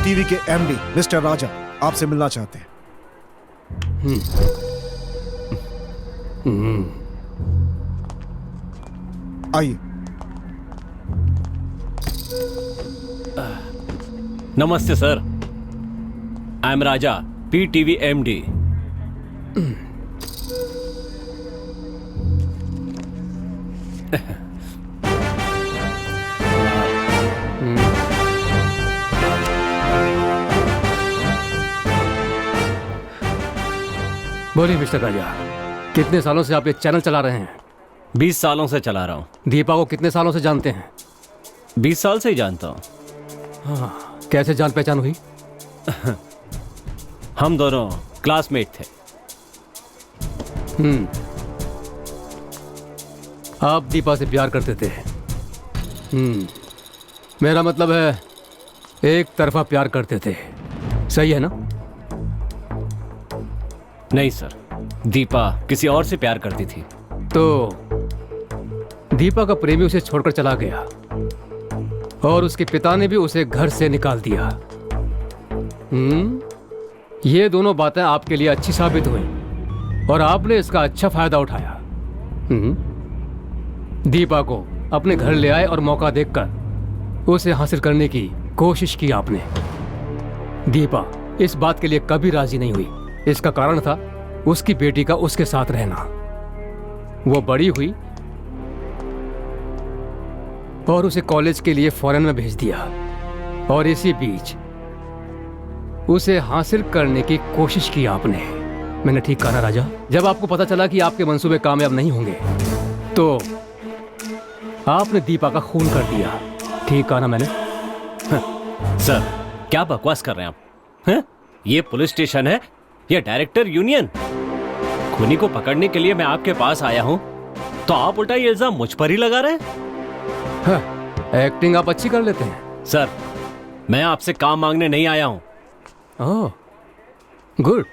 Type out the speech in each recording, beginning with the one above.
TV के MD mister राजा आपसे मिलना चाहते हैं। आइए। नमस्ते sir, I am Raja, PTV MD. बोलिए मिस्टर राजा, कितने सालों से आप ये चैनल चला रहे हैं? 20 सालों से चला रहा हूँ। दीपा को कितने सालों से जानते हैं? 20 साल से ही जानता हूँ। हाँ, कैसे जान पहचान हुई? हम दोनों क्लासमेट थे। आप दीपा से प्यार करते थे? मेरा मतलब है एक तरफा प्यार करते थे, सही है ना? नहीं सर, दीपा किसी और से प्यार करती थी। तो दीपा का प्रेमी उसे छोड़कर चला गया और उसके पिता ने भी उसे घर से निकाल दिया। ये दोनों बातें आपके लिए अच्छी साबित हुई और आपने इसका अच्छा फायदा उठाया। दीपा को अपने घर ले आए और मौका देखकर उसे हासिल करने की कोशिश की आपने। दीपा इस बात के लिए कभी राजी नहीं हुई। इसका कारण था उसकी बेटी का उसके साथ रहना। वो बड़ी हुई और उसे कॉलेज के लिए फॉरेन में भेज दिया और इसी बीच उसे हासिल करने की कोशिश की आपने। मैंने ठीक कहा ना राजा? जब आपको पता चला कि आपके मंसूबे कामयाब नहीं होंगे तो आपने दीपा का खून कर दिया। ठीक कहा ना मैंने? सर, क्या बकवास कर रहे हैं आप? हैं? ये पुलिस स्टेशन है या डायरेक्टर यूनियन? खूनी को पकड़ने के लिए मैं आपके पास आया हूं तो आप उल्टा ये इल्जाम मुझ पर ही लगा रहे हैं। एक्टिंग आप अच्छी कर लेते हैं। सर, मैं आपसे काम मांगने नहीं आया हूं। ओह, गुड।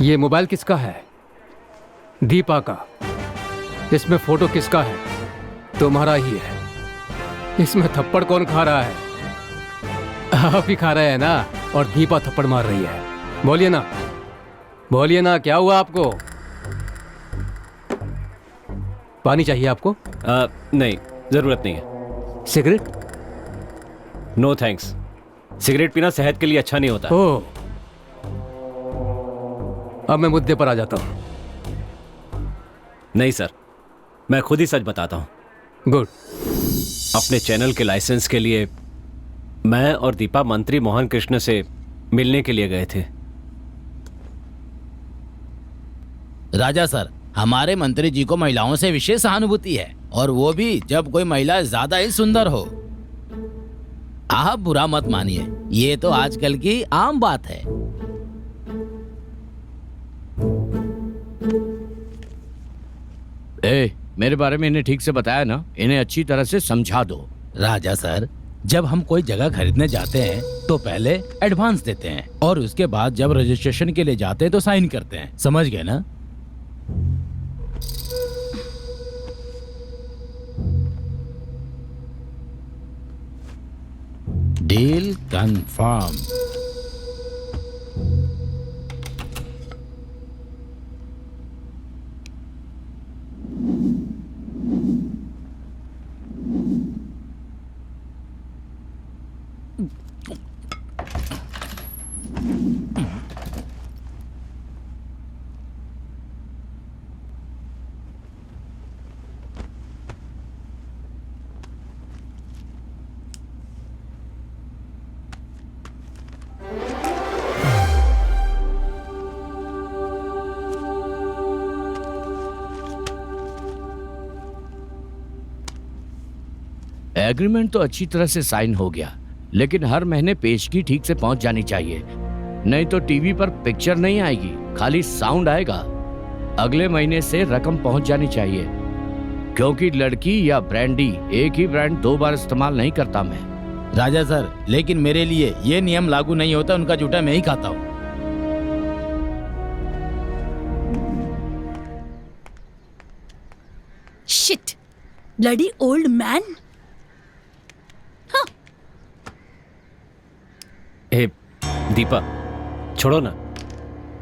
ये मोबाइल किसका है? दीपा का। इसमें फोटो किसका है? तुम्हारा ही है। इसमें थप्पड़ कौन खा रहा है? आप ही खा रहे हैं ना, और दीपा थप्पड़ मार रही है। बोलिए ना, बोलिए ना, क्या हुआ आपको? पानी चाहिए आपको? नहीं, जरूरत नहीं है। सिगरेट? No thanks. सिगरेट पीना सेहत के लिए अच्छा नहीं होता। ओह, अब मैं मुद्दे पर आ जाता हूं। नहीं सर, मैं खुद ही सच बताता हूं। गुड। अपने चैनल के लाइसेंस के लिए मैं और दीपा मंत्री मोहन कृष्ण से मिलने के लिए गए थे। राजा सर, हमारे मंत्री जी को महिलाओं से विशेष सहानुभूति है, और वो भी जब कोई महिला ज्यादा ही सुंदर हो। आप बुरा मत मानिए, ये तो आजकल की आम बात है। मेरे बारे में इन्हें ठीक से बताया ना? इन्हें अच्छी तरह से समझा दो। राजा सर, जब हम कोई जगह खरीदने जाते हैं तो पहले एडवांस देते हैं और उसके बाद जब रजिस्ट्रेशन के लिए जाते हैं तो साइन करते हैं। समझ गए ना? Deal confirm. एग्रीमेंट तो अच्छी तरह से साइन हो गया, लेकिन हर महीने पेशगी ठीक से पहुंच जानी चाहिए, नहीं तो टीवी पर पिक्चर नहीं आएगी, खाली साउंड आएगा। अगले महीने से रकम पहुंच जानी चाहिए, क्योंकि लड़की या ब्रांडी एक ही ब्रांड 2 बार इस्तेमाल नहीं करता मैं। राजा सर, लेकिन मेरे लिए ये नियम लागू नहीं होता। उनका जूठा मैं ही खाता हूँ। Shit, bloody old man. ए दीपा, छोड़ो ना,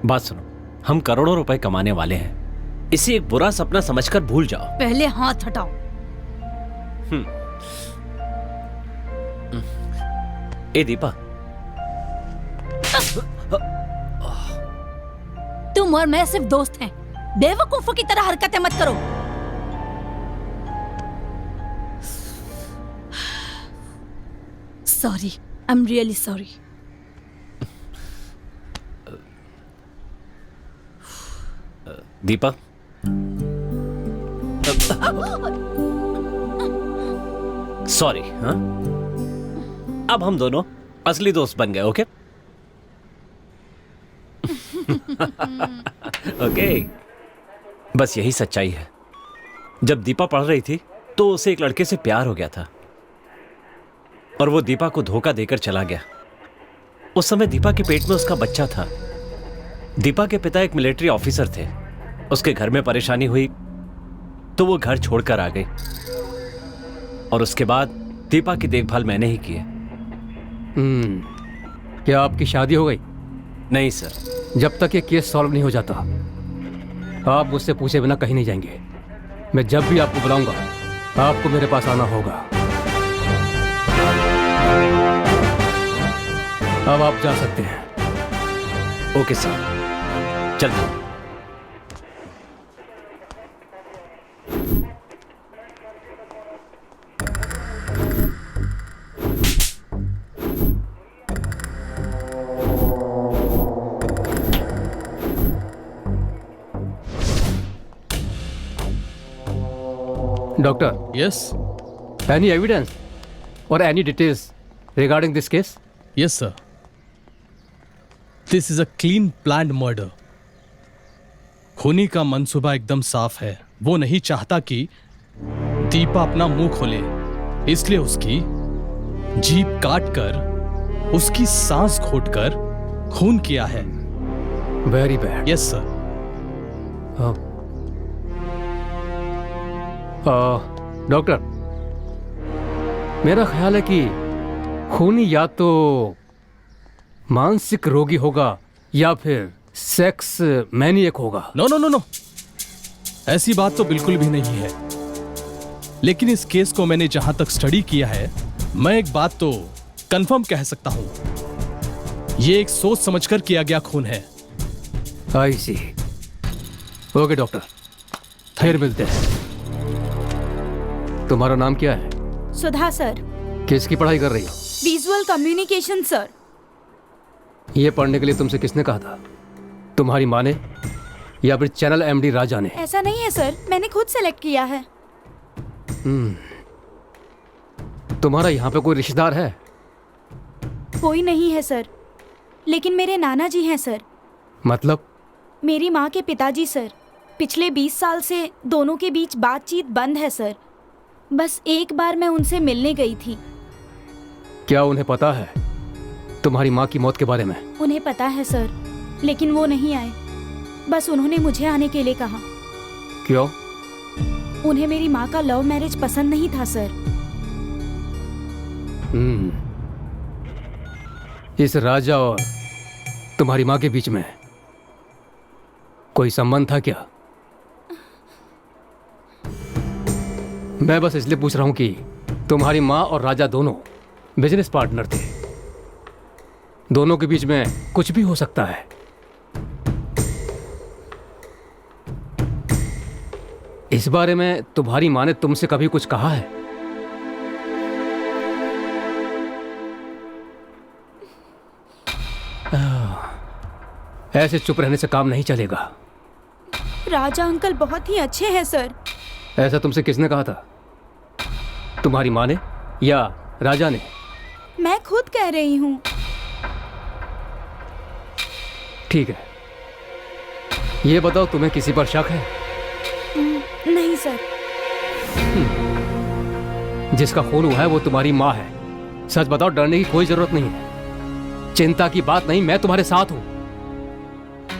बात सुनो। हम करोड़ों रुपए कमाने वाले हैं, इसे एक बुरा सपना समझकर भूल जाओ। पहले हाथ हटाओ। ए दीपा, तुम और मैं सिर्फ दोस्त हैं, बेवकूफों की तरह हरकतें मत करो। Sorry, I am really sorry. Deepa, sorry. हाँ, अब हम दोनों असली दोस्त बन गए। ओके ओके, बस यही सच्चाई है। जब दीपा पढ़ रही थी तो उसे एक लड़के से प्यार हो गया था और वो दीपा को धोखा देकर चला गया। उस समय दीपा के पेट में उसका बच्चा था। दीपा के पिता एक मिलिट्री ऑफिसर थे। उसके घर में परेशानी हुई तो वो घर छोड़कर आ गई और उसके बाद दीपा की देखभाल मैंने ही की है। क्या आपकी शादी हो गई? नहीं सर। जब तक ये केस सॉल्व नहीं हो जाता आप मुझसे पूछे बिना कहीं नहीं जाएंगे। मैं जब भी आपको बुलाऊंगा आपको मेरे पास आना होगा। अब आप जा सकते हैं। ओके सर, चलते हैं। Doctor, Yes, any evidence or any details regarding this case? yes, sir. This is a clean planned murder. खूनी का मंसूबा एकदम साफ है। वो नहीं चाहता कि दीपा अपना मुंह खोले, इसलिए उसकी जीभ काट कर उसकी सांस घोटकर खून किया है। Very bad. Yes sir. Doctor, मेरा ख्याल है कि खूनी या तो मानसिक रोगी होगा या फिर सेक्स मैनिएक होगा। नो नो नो नो, ऐसी बात तो बिल्कुल भी नहीं है। लेकिन इस केस को मैंने जहां तक स्टडी किया है, मैं एक बात तो कंफर्म कह सकता हूं, ये एक सोच समझकर किया गया खून है। आई सी। ओके डॉक्टर, फिर मिलते हैं। तुम्हारा नाम क्या है? सुधा सर। किसकी पढ़ाई कर रही हो? Visual communication sir. ये पढ़ने के लिए तुमसे किसने कहा था? तुम्हारी माँ ने या फिर चैनल एमडी राजा ने? ऐसा नहीं है सर, मैंने खुद सेलेक्ट किया है। तुम्हारा यहाँ पे कोई रिश्तेदार है? कोई नहीं है सर, लेकिन मेरे नाना जी हैं सर। मतलब? मेरी माँ के पिताजी सर। पिछले 20 साल से दोनों के बीच बातचीत बंद है सर। बस एक बार मैं उनसे मिलने गई थी। क्या उन्हें पता है तुम्हारी माँ की मौत के बारे में? उन्हें पता है सर, लेकिन वो नहीं आए। बस उन्होंने मुझे आने के लिए कहा। क्यों? उन्हें मेरी माँ का लव मैरिज पसंद नहीं था सर। इस राजा और तुम्हारी माँ के बीच में कोई संबंध था क्या? मैं बस इसलिए पूछ रहा हूं कि तुम्हारी माँ और राजा दोनों बिजनेस पार्टनर थे। दोनों के बीच में कुछ भी हो सकता है। इस बारे में तुम्हारी माँ ने तुमसे कभी कुछ कहा है? ऐसे चुप रहने से काम नहीं चलेगा। राजा अंकल बहुत ही अच्छे हैं सर। ऐसा तुमसे किसने कहा था? तुम्हारी माँ ने या राजा ने? मैं खुद कह रही हूँ। ठीक है, ये बताओ तुम्हें किसी पर शक है? नहीं सर। जिसका खून हुआ है वो तुम्हारी माँ है। सच बताओ, डरने की कोई जरूरत नहीं है। चिंता की बात नहीं, मैं तुम्हारे साथ हूं।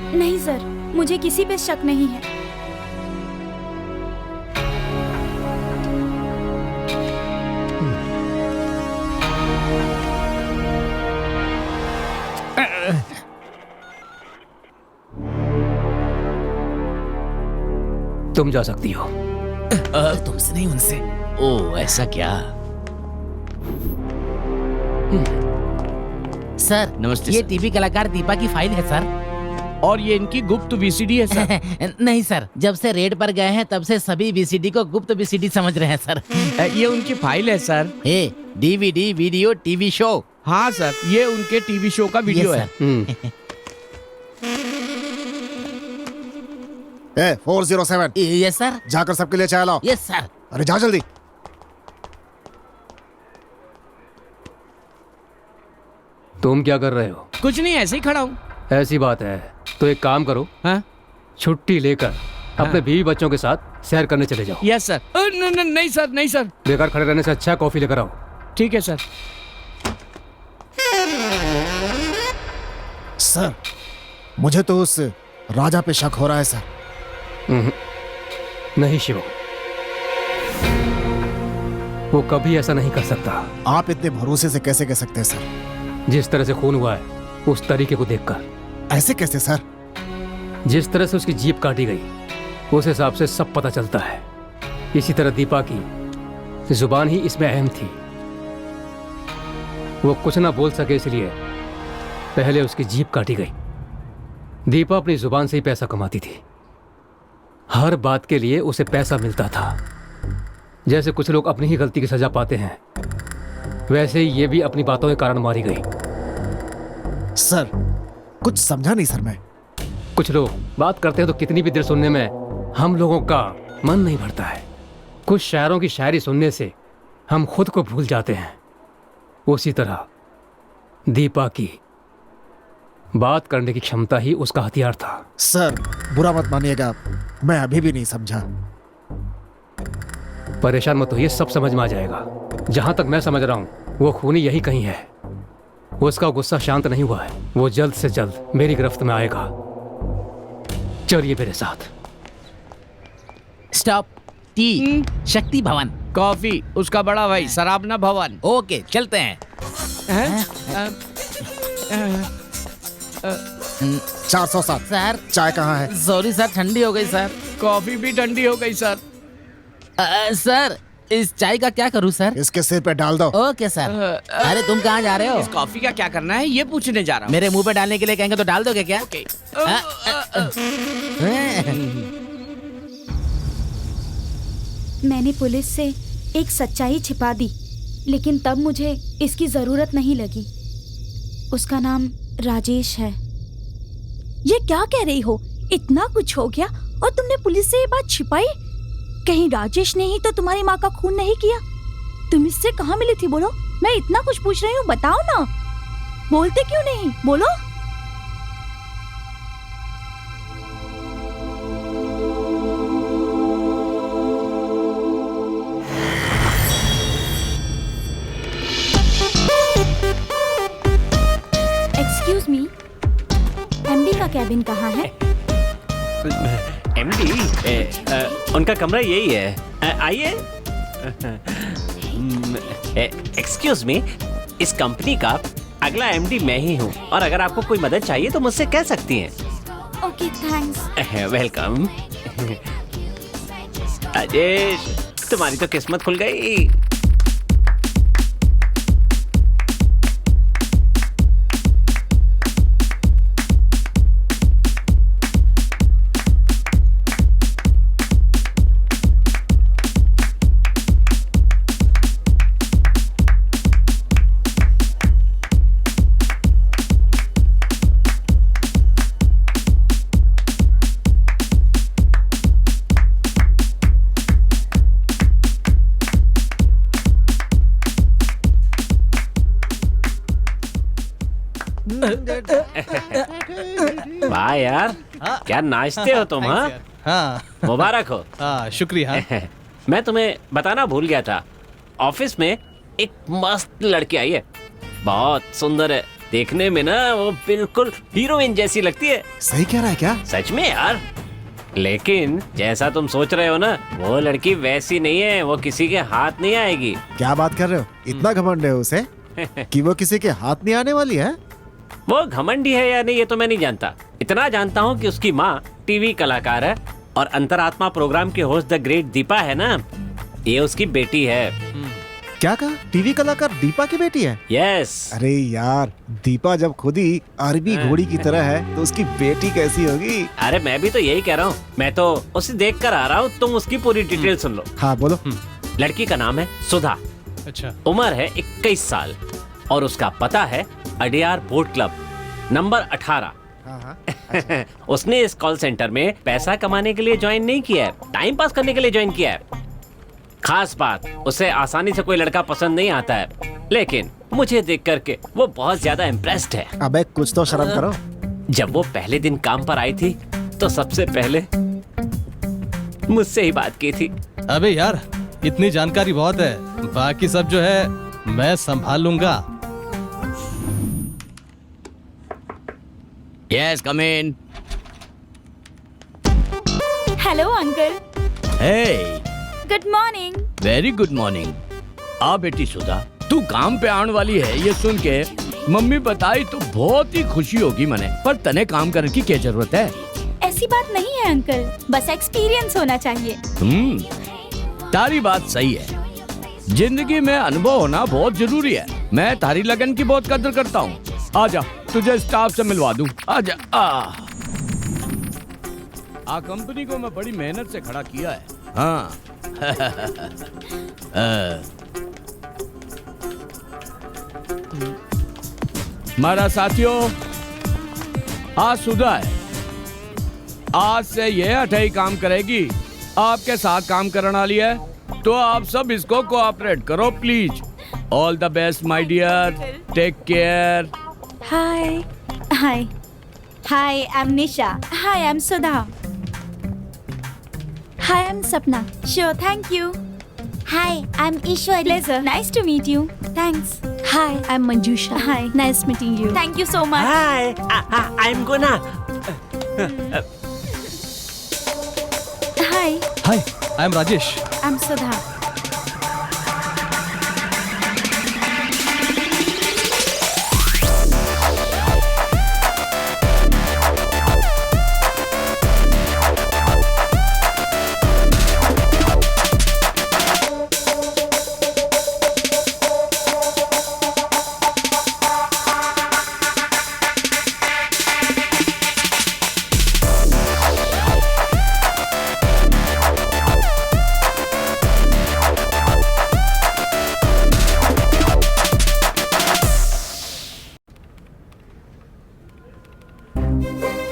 नहीं सर, मुझे किसी पे शक नहीं है। तुम जा सकती हो। तुमसे नहीं, उनसे। ओ, ऐसा क्या? सर, नमस्ते ये सर। टीवी कलाकार दीपा की फाइल है सर। और ये इनकी गुप्त वीसीडी है सर। नहीं सर, जब से रेड पर गए हैं तब से सभी वीसीडी को गुप्त वीसीडी समझ रहे हैं सर। ये उनकी फाइल है सर। ए, डीवीडी, वीडियो, टीवी शो। हाँ सर, ये उनके टीवी शो का वीडियो Yes, है। ए 407 यस सर। जाकर सबके लिए चाय लाओ। Yes sir. अरे जा जल्दी। तुम क्या कर रहे हो? कुछ नहीं, ऐसे ही खड़ा हूँ। ऐसी बात है तो एक काम करो, हाँ? छुट्टी लेकर अपने बीवी बच्चों के साथ सैर करने चले जाओ। Yes sir. नहीं सर, नहीं सर। बेकार खड़े रहने से अच्छा है कॉफी लेकर आओ। ठीक है सर। सर, मुझे तो उस राजा पे शक हो रहा है सर। नहीं शिवम, वो कभी ऐसा नहीं कर सकता। आप इतने भरोसे से कैसे कह सकते हैं सर? जिस तरह से खून हुआ है उस तरीके को देखकर, ऐसे कैसे सर? जिस तरह से उसकी जीभ काटी गई उस हिसाब से सब पता चलता है। इसी तरह दीपा की जुबान ही इसमें अहम थी। वो कुछ ना बोल सके इसलिए पहले उसकी जीभ काटी गई। दीपा अपनी जुबान से ही पैसा कमाती थी। हर बात के लिए उसे पैसा मिलता था। जैसे कुछ लोग अपनी ही गलती की सजा पाते हैं, वैसे ही ये भी अपनी बातों के कारण मारी गई। सर, कुछ समझा नहीं सर मैं। कुछ लोग बात करते हैं तो कितनी भी देर सुनने में हम लोगों का मन नहीं भरता है। कुछ शायरों की शायरी सुनने से हम खुद को भूल जाते हैं। उसी तरह दीपा की बात करने की क्षमता ही उसका हथियार था। सर, बुरा मत मानिएगा, मैं अभी भी नहीं समझा। परेशान मत होइए, सब समझ में आ जाएगा। जहां तक मैं समझ रहा हूं वो खूनी यही कहीं है। उसका गुस्सा शांत नहीं हुआ है। वो जल्द से जल्द मेरी गिरफ्त में आएगा। चलिए मेरे साथ। स्टॉप। टी, शक्ति भवन। कॉफी, उसका बड़ा भाई सराबना भवन। ओके, चलते हैं। हैं? 407 सर, चाय कहाँ है? सॉरी सर, ठंडी हो गई सर। कॉफी भी ठंडी हो गई सर। सर, इस चाय का क्या करूं सर? इसके सिर पे डाल दो। Okay sir. अरे तुम कहाँ जा रहे हो? इस कॉफी का क्या करना है ये पूछने जा रहा हूँ। मेरे मुंह पे डालने के लिए कहेंगे तो डाल दोगे क्या? ओके। मैंने पुलिस से एक सच्चाई छिपा दी, लेकिन तब मुझे इसकी जरूरत नहीं लगी। उसका नाम राजेश है। ये क्या कह रही हो? इतना कुछ हो गया और तुमने पुलिस से ये बात छिपाई? कहीं राजेश ने ही तो तुम्हारी माँ का खून नहीं किया? तुम इससे कहाँ मिली थी? बोलो, मैं इतना कुछ पूछ रही हूँ, बताओ ना। बोलते क्यों नहीं? बोलो। एक्सक्यूज मी, एमडी का कैबिन कहाँ है? एमडी, उनका कमरा यही है। आइए। एक्सक्यूज मी, इस कंपनी का अगला एमडी मैं ही हूँ, और अगर आपको कोई मदद चाहिए तो मुझसे कह सकती हैं। Okay, thanks. वेलकम। राजेश, तुम्हारी तो किस्मत खुल गई। वाह यार, क्या नाचते हो तुम। हाँ, हाँ मुबारक हो। हाँ, शुक्रिया। मैं तुम्हें बताना भूल गया था, ऑफिस में एक मस्त लड़की आई है, बहुत सुंदर है, देखने में ना वो बिल्कुल हीरोइन जैसी लगती है। सही कह रहा है क्या? सच में यार, लेकिन जैसा तुम सोच रहे हो ना, वो लड़की वैसी नहीं है, वो किसी के हाथ नहीं आएगी। क्या बात कर रहे हो? इतना घमंड है उसे कि वो किसी के हाथ नहीं आने वाली है? वो घमंडी है या नहीं ये तो मैं नहीं जानता, इतना जानता हूँ कि उसकी माँ टीवी कलाकार है और अंतरात्मा प्रोग्राम की होस्ट द ग्रेट दीपा है ना, ये उसकी बेटी है। क्या कहा? टीवी कलाकार दीपा की बेटी है? यस। अरे यार, दीपा जब खुद ही अरबी घोड़ी की तरह है तो उसकी बेटी कैसी होगी? अरे मैं भी तो यही कह रहा हूँ, मैं तो उसे देख कर आ रहा हूँ, तुम उसकी पूरी डिटेल सुन लो। हाँ बोलो। लड़की का नाम है सुधा, अच्छा। उम्र है 21 साल और उसका पता है अडियार बोट क्लब नंबर 18। हाँ हाँ। उसने इस कॉल सेंटर में पैसा कमाने के लिए ज्वाइन नहीं किया है, टाइम पास करने के लिए ज्वाइन किया है। खास बात, उसे आसानी से कोई लड़का पसंद नहीं आता है, लेकिन मुझे देख करके वो बहुत ज्यादा इम्प्रेस्ड है। अबे कुछ तो शर्म करो। जब वो पहले दिन काम पर आई थी तो सबसे पहले मुझसे ही बात की थी। अबे यार, इतनी जानकारी बहुत है, बाकी सब जो है मैं संभाल लूंगा। Yes, come in. Hello uncle. Hey, good morning. Very good morning. आ बेटी सुधा, तू काम पे आने वाली है ये सुन के मम्मी बताई तो बहुत ही खुशी होगी मने, पर तने काम करने की क्या जरूरत है? ऐसी बात नहीं है अंकल, बस एक्सपीरियंस होना चाहिए। तारी बात सही है, जिंदगी में अनुभव होना बहुत जरूरी है। मैं तारी लगन की बहुत कदर करता हूँ। आजा, तुझे स्टाफ से मिलवा दूं। आजा। कंपनी को मैं बड़ी मेहनत से खड़ा किया है। हाँ। मारा साथियों, आज सुधा है, आज से ये अठाई काम करेगी, आपके साथ काम करने वाली है, तो आप सब इसको कोऑपरेट करो please. All the best my dear, take care. Hi hi hi, I am Nisha. Hi, I am Sudha. Hi, I am Sapna. Sure, thank you. Hi, I am Ishwari. Pleasure, nice to meet you. Thanks. Hi, I am Manjusha. Hi, nice meeting you. Thank you so much. Hi, I am Guna. Hi, hi, I am Rajesh. I am Sudha.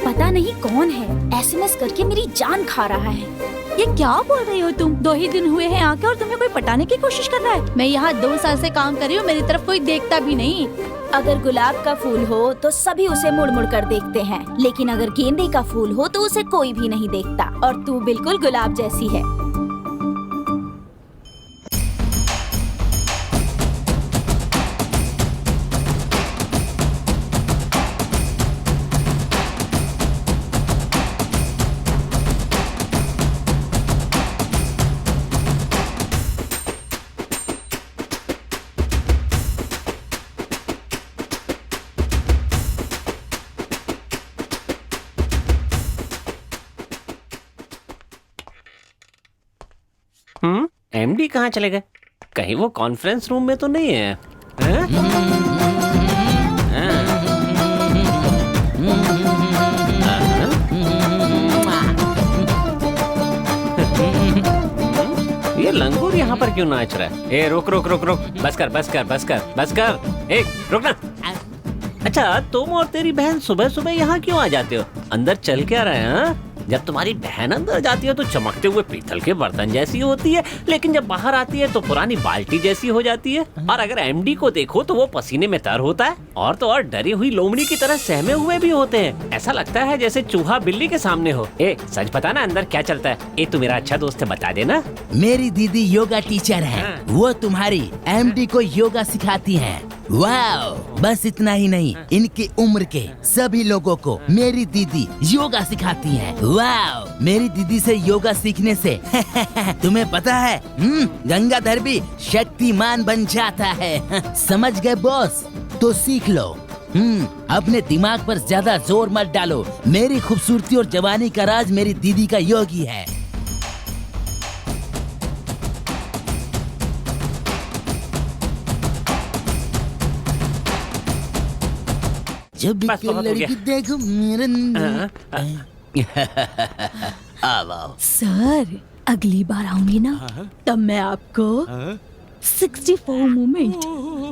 पता नहीं कौन है, SMS करके मेरी जान खा रहा है। ये क्या बोल रही हो तुम? 2 ही दिन हुए हैं आके और तुम्हें कोई पटाने की कोशिश कर रहा है? मैं यहाँ 2 साल से काम कर रही हूँ, मेरी तरफ कोई देखता भी नहीं। अगर गुलाब का फूल हो तो सभी उसे मुड़ मुड़ कर देखते हैं, लेकिन अगर गेंदे का फूल हो तो उसे कोई भी नहीं देखता। और तू बिल्कुल गुलाब जैसी है। एमडी कहाँ चले गए? कहीं वो कॉन्फ्रेंस रूम में तो नहीं है? ये लंगूर यहाँ पर क्यों नाच रहा है? ए रुक रुक रुक रुक, बस कर बस कर बस कर बस कर। ए रुकना। अच्छा, तुम और तेरी बहन सुबह सुबह यहाँ क्यों आ जाते हो? अंदर चल के आ रहे हैं? जब तुम्हारी बहन अंदर जाती है तो चमकते हुए पीतल के बर्तन जैसी होती है, लेकिन जब बाहर आती है तो पुरानी बाल्टी जैसी हो जाती है। और अगर एमडी को देखो तो वो पसीने में तर होता है, और तो और डरी हुई लोमड़ी की तरह सहमे हुए भी होते हैं। ऐसा लगता है जैसे चूहा बिल्ली के सामने हो। ए सच बता ना, अंदर क्या चलता है? ए तू मेरा अच्छा दोस्त है, बता देना। मेरी दीदी योगा टीचर है, वो तुम्हारी एमडी को योगा सिखाती हैं। वाओ, बस इतना ही नहीं, इनकी उम्र के सभी लोगों को मेरी दीदी योगा सिखाती हैं। वाओ, मेरी दीदी से योगा सीखने से तुम्हें पता है, गंगाधर भी शक्तिमान बन जाता है। समझ गए बॉस? तो सीख लो। अपने दिमाग पर ज्यादा जोर मत डालो। मेरी खूबसूरती और जवानी का राज मेरी दीदी का योगी है। जब भी बस कोई बहुत हो लड़की गया। देखो मेरे आओ। सर अगली बार आऊंगी ना तब मैं आपको 64 मोमेंट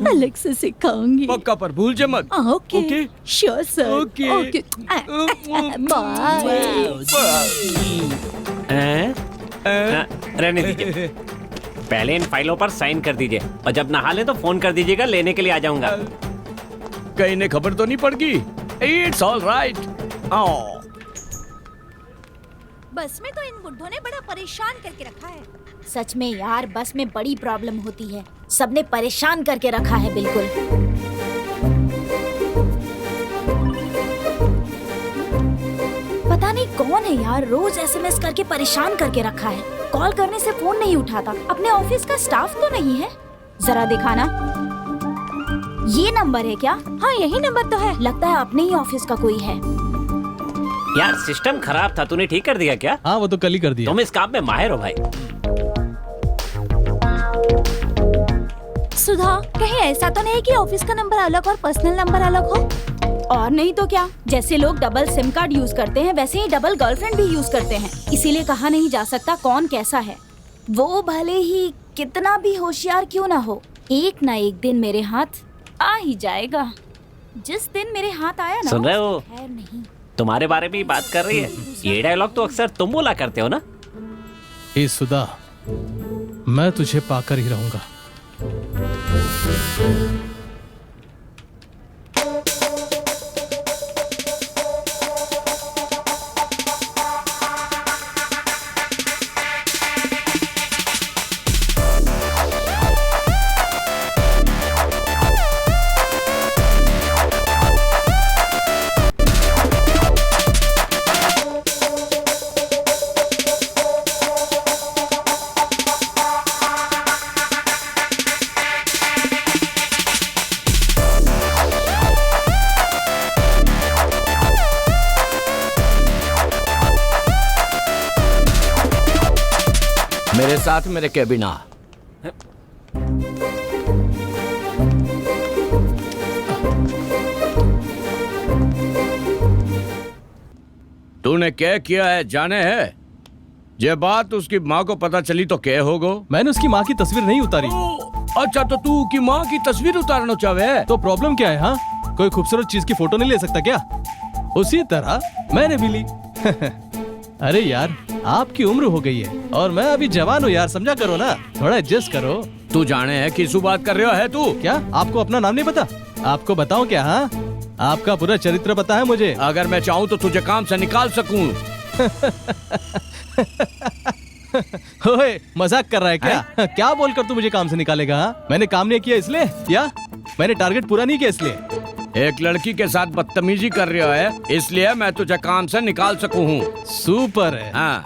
अलग से सिखाऊंगी। पक्का पर भूल जा मत। Okay okay. Sure sir. Okay. Okay bye. रहने दीजिए, पहले इन फाइलों पर साइन कर दीजिए और जब नहा लें तो फोन कर दीजिएगा, लेने के लिए आ जाऊंगा। कहीं ने खबर तो नहीं पड़ गई? It's all right. बस में तो इन बुड्ढों ने बड़ा परेशान करके रखा है। सच में यार, बस में बड़ी प्रॉब्लम होती है। सबने परेशान करके रखा है बिल्कुल। पता नहीं कौन है यार, रोज एसएमएस करके परेशान करके रखा है। कॉल करने से फोन नहीं उठाता। अपने ऑफिस का स्टाफ तो नहीं है? जरा दिखाना। ये नंबर है क्या? हाँ यही नंबर तो है। लगता है अपने ही ऑफिस का कोई है। यार सिस्टम खराब था, तूने ठीक कर दिया क्या? हाँ वो तो कल ही कर दिया। तुम इस काम में माहिर हो भाई। सुधा, कहीं ऐसा तो नहीं कि ऑफिस का नंबर अलग और पर्सनल नंबर अलग हो? और नहीं तो क्या, जैसे लोग डबल सिम कार्ड यूज करते हैं वैसे ही डबल गर्लफ्रेंड भी यूज करते हैं। इसीलिए कहा नहीं जा सकता कौन कैसा है। वो भले ही कितना भी होशियार क्यों ना हो, एक ना एक दिन मेरे हाथ आ ही जाएगा। जिस दिन मेरे हाथ आया ना, सुन रहे हो? खैर नहीं। तुम्हारे बारे में ही बात कर रही है। ये डायलॉग तो अक्सर तुम बोला करते हो ना? ए सुधा, मैं तुझे पाकर ही रहूंगा। मेरे साथ मेरे कैबिन आ। तूने क्या किया है जाने है? ये बात उसकी माँ को पता चली तो क्या होगो? मैंने उसकी माँ की तस्वीर नहीं उतारी। अच्छा तो तू की माँ की तस्वीर उतारना चाहे? तो प्रॉब्लम क्या है? हाँ, कोई खूबसूरत चीज की फोटो नहीं ले सकता क्या? उसी तरह मैंने भी ली। अरे यार, आपकी उम्र हो गई है और मैं अभी जवान हूँ यार, समझा करो ना, थोड़ा एडजस्ट करो। तू जाने है किसू बात कर रहा है तू? क्या आपको अपना नाम नहीं पता? आपको बताऊं क्या? हाँ, आपका पूरा चरित्र पता है मुझे। अगर मैं चाहूँ तो तुझे काम से निकाल सकूं। ओए, मजाक कर रहा है क्या? क्या बोलकर तू मुझे काम से निकालेगा? हाँ? मैंने काम नहीं किया इसलिए, या मैंने टारगेट पूरा नहीं किया इसलिए? एक लड़की के साथ बदतमीजी कर रहा है इसलिए मैं तुझे काम से निकाल सकूं हूँ। सुपर है। हाँ।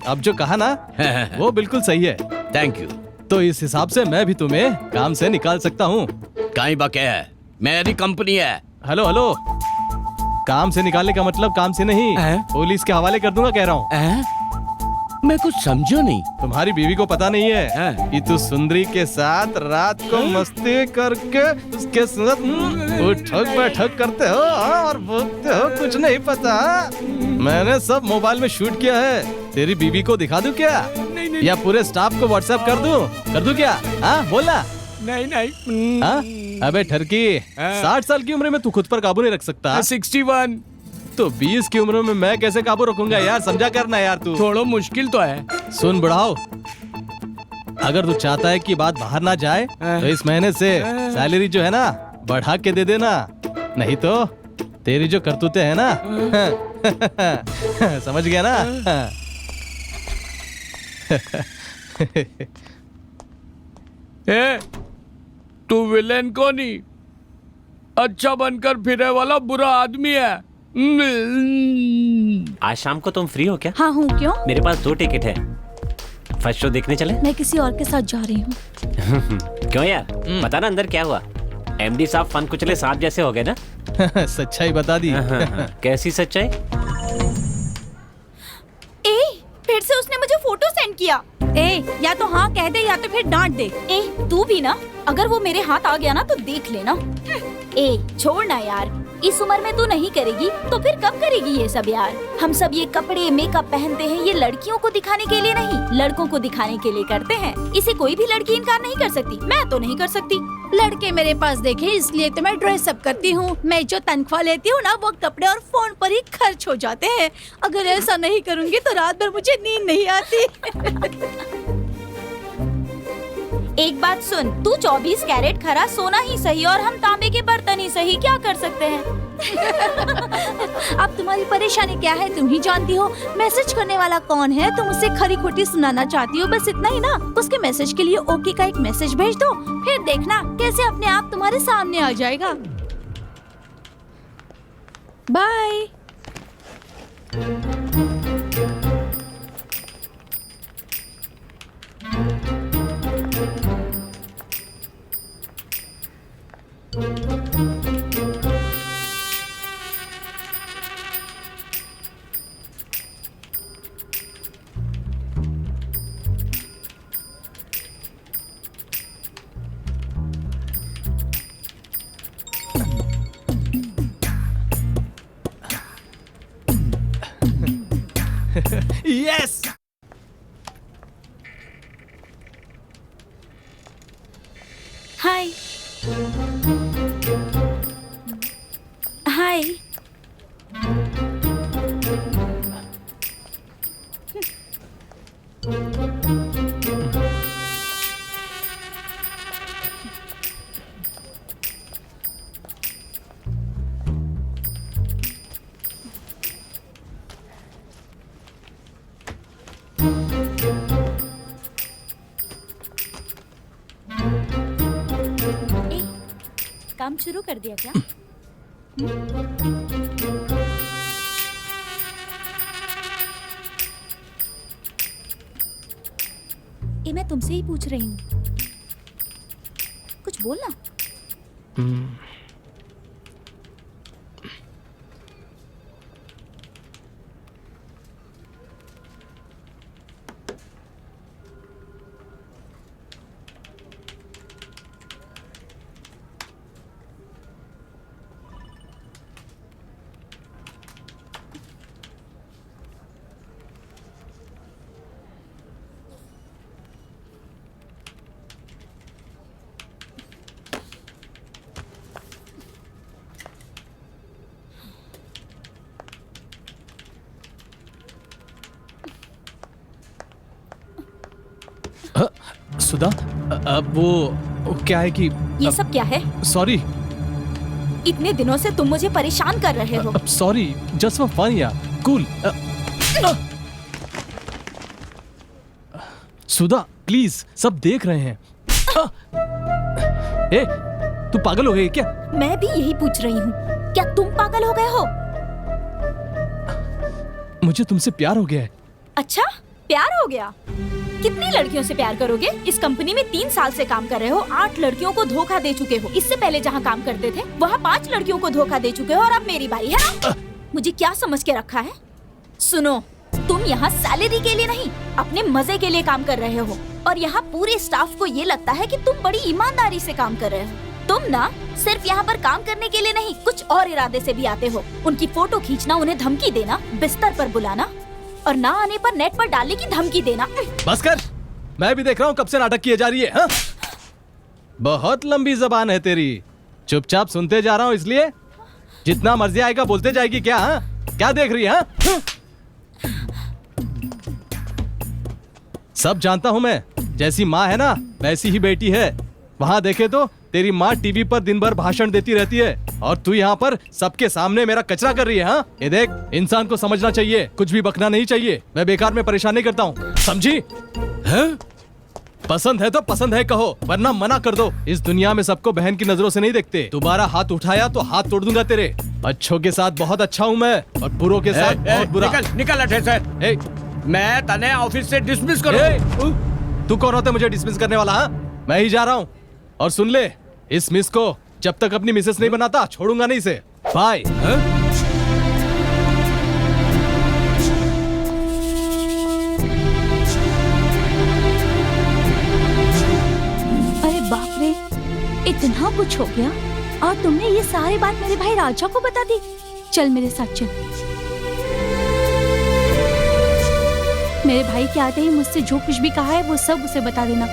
अब जो कहा ना वो बिल्कुल सही है। Thank you. तो इस हिसाब से मैं भी तुम्हें काम से निकाल सकता हूँ। कहीं बके है, मेरी कंपनी है। हेलो हेलो, काम से निकालने का मतलब काम से नहीं, पुलिस के हवाले कर दूंगा कह रहा हूँ। मैं कुछ समझो नहीं। तुम्हारी बीवी को पता नहीं है कि तू सुंदरी के साथ रात को मस्ती करके उसके साथ उठक बैठक करते हो और बोलते हो कुछ नहीं पता। मैंने सब मोबाइल में शूट किया है। तेरी बीवी को दिखा दूं क्या? नहीं। या पूरे स्टाफ को व्हाट्सएप कर दूं क्या? हाँ बोलना। नहीं। हाँ, अबे ठरकी, 60 साल की उम्र में तू खुद पर काबू नहीं रख सकता? 61। तो 20 की उम्र में मैं कैसे काबू रखूंगा यार, समझा करना यार तू। थोड़ा मुश्किल तो है। सुन बुढ़ाओ, अगर तू चाहता है कि बात बाहर ना जाए तो इस महीने से सैलरी जो है ना बढ़ा के दे देना, नहीं तो तेरी जो करतूते है ना समझ गया ना? तू विलेन को नहीं, अच्छा बनकर फिरे वाला बुरा आदमी है। आज शाम को तुम फ्री हो क्या? हाँ हूँ। क्यों? मेरे पास 2 टिकट है, फर्स्ट शो देखने चले? मैं किसी और के साथ जा रही हूँ। क्यों यार, बता ना अंदर क्या हुआ? एमडी साहब फन कुचले सांप जैसे हो गए ना। सच्चाई बता दी। कैसी सच्चाई? ए, फिर से उसने मुझे फोटो सेंड किया। ए, या तो हाँ कह दे या तो फिर डांट दे। ए, तू भी ना, अगर वो मेरे हाथ आ गया ना तो देख लेना। ए, छोड़ ना यार, इस उम्र में तू नहीं करेगी तो फिर कब करेगी ये सब यार। हम सब ये कपड़े मेकअप पहनते हैं, ये लड़कियों को दिखाने के लिए नहीं, लड़कों को दिखाने के लिए करते हैं। इसे कोई भी लड़की इनकार नहीं कर सकती, मैं तो नहीं कर सकती। लड़के मेरे पास देखे इसलिए तो मैं ड्रेस अप करती हूँ। मैं जो तनख्वाह लेती हूँ ना वो कपड़े और फोन पर ही खर्च हो जाते हैं। अगर ऐसा नहीं करूँगी तो रात भर मुझे नींद नहीं आती। एक बात सुन, तू 24 कैरेट खरा सोना ही सही और हम तांबे के बर्तन ही सही, क्या कर सकते हैं। अब तुम्हारी परेशानी क्या है तुम ही जानती हो। मैसेज करने वाला कौन है तुम उसे खरी खोटी सुनाना चाहती हो, बस इतना ही ना। उसके मैसेज के लिए ओके का एक मैसेज भेज दो, फिर देखना कैसे अपने आप तुम्हारे सामने आ जाएगा। बाय। यस। हाय हाय। काम शुरू कर दिया क्या? ये मैं तुमसे ही पूछ रही हूँ, कुछ बोलना। सुधा, अब वो क्या है कि ये सब क्या है? सॉरी। इतने दिनों से तुम मुझे परेशान कर रहे हो। सॉरी, जस्ट फॉर फन यार, कूल। सुधा प्लीज, सब देख रहे हैं। ए, तू पागल हो गई क्या? मैं भी यही पूछ रही हूँ, क्या तुम पागल हो गए हो? मुझे तुमसे प्यार हो गया है। अच्छा, प्यार हो गया? कितनी लड़कियों से प्यार करोगे? इस कंपनी में 3 साल से काम कर रहे हो, 8 लड़कियों को धोखा दे चुके हो। इससे पहले जहाँ काम करते थे वहाँ 5 लड़कियों को धोखा दे चुके हो और अब मेरी बारी है ना? मुझे क्या समझ के रखा है? सुनो, तुम यहाँ सैलरी के लिए नहीं, अपने मजे के लिए काम कर रहे हो और यहाँ पूरे स्टाफ को ये लगता है कि तुम बड़ी ईमानदारी से काम कर रहे हो। तुम ना सिर्फ यहाँ पर काम करने के लिए नहीं, कुछ और इरादे से भी आते हो। उनकी फोटो खींचना, उन्हें धमकी देना, बिस्तर पर बुलाना और ना आने पर नेट पर डालने की धमकी देना। बस कर, मैं भी देख रहा हूँ कब से नाटक किए जा रही है। हाँ? बहुत लंबी जबान है तेरी, चुपचाप सुनते जा रहा हूँ, इसलिए जितना मर्जी आएगा बोलते जाएगी क्या? हाँ? क्या देख रही है? हाँ? सब जानता हूँ मैं, जैसी माँ है ना वैसी ही बेटी है। वहाँ देखे तो तेरी माँ टीवी पर दिन भर भाषण देती रहती है और तू यहाँ पर सबके सामने मेरा कचरा कर रही है। हाँ? ये देख, इंसान को समझना चाहिए, कुछ भी बकना नहीं चाहिए। मैं बेकार में परेशान नहीं करता हूँ, समझी? है? पसंद है तो पसंद है कहो, वरना मना कर दो। इस दुनिया में सबको बहन की नजरों से नहीं देखते। दोबारा हाथ उठाया तो हाथ तोड़ दूंगा तेरे। अच्छों के साथ बहुत अच्छा हूँ मैं और बुरों के साथ बहुत बुरा। निकल अठे से। मैं तने ऑफिस से डिसमिस करूं। तू कौन होता है मुझे डिसमिस करने वाला? हाँ? मैं ही जा रहा हूँ और सुन ले, इस मिस को जब तक अपनी मिसेस नहीं बनाता छोड़ूंगा नहीं इसे। बाय। अरे बाप रे, इतना कुछ हो गया और तुमने ये सारी बात मेरे भाई राजा को बता दी। चल मेरे साथ चल। मेरे भाई के आते ही मुझसे जो कुछ भी कहा है वो सब उसे बता देना।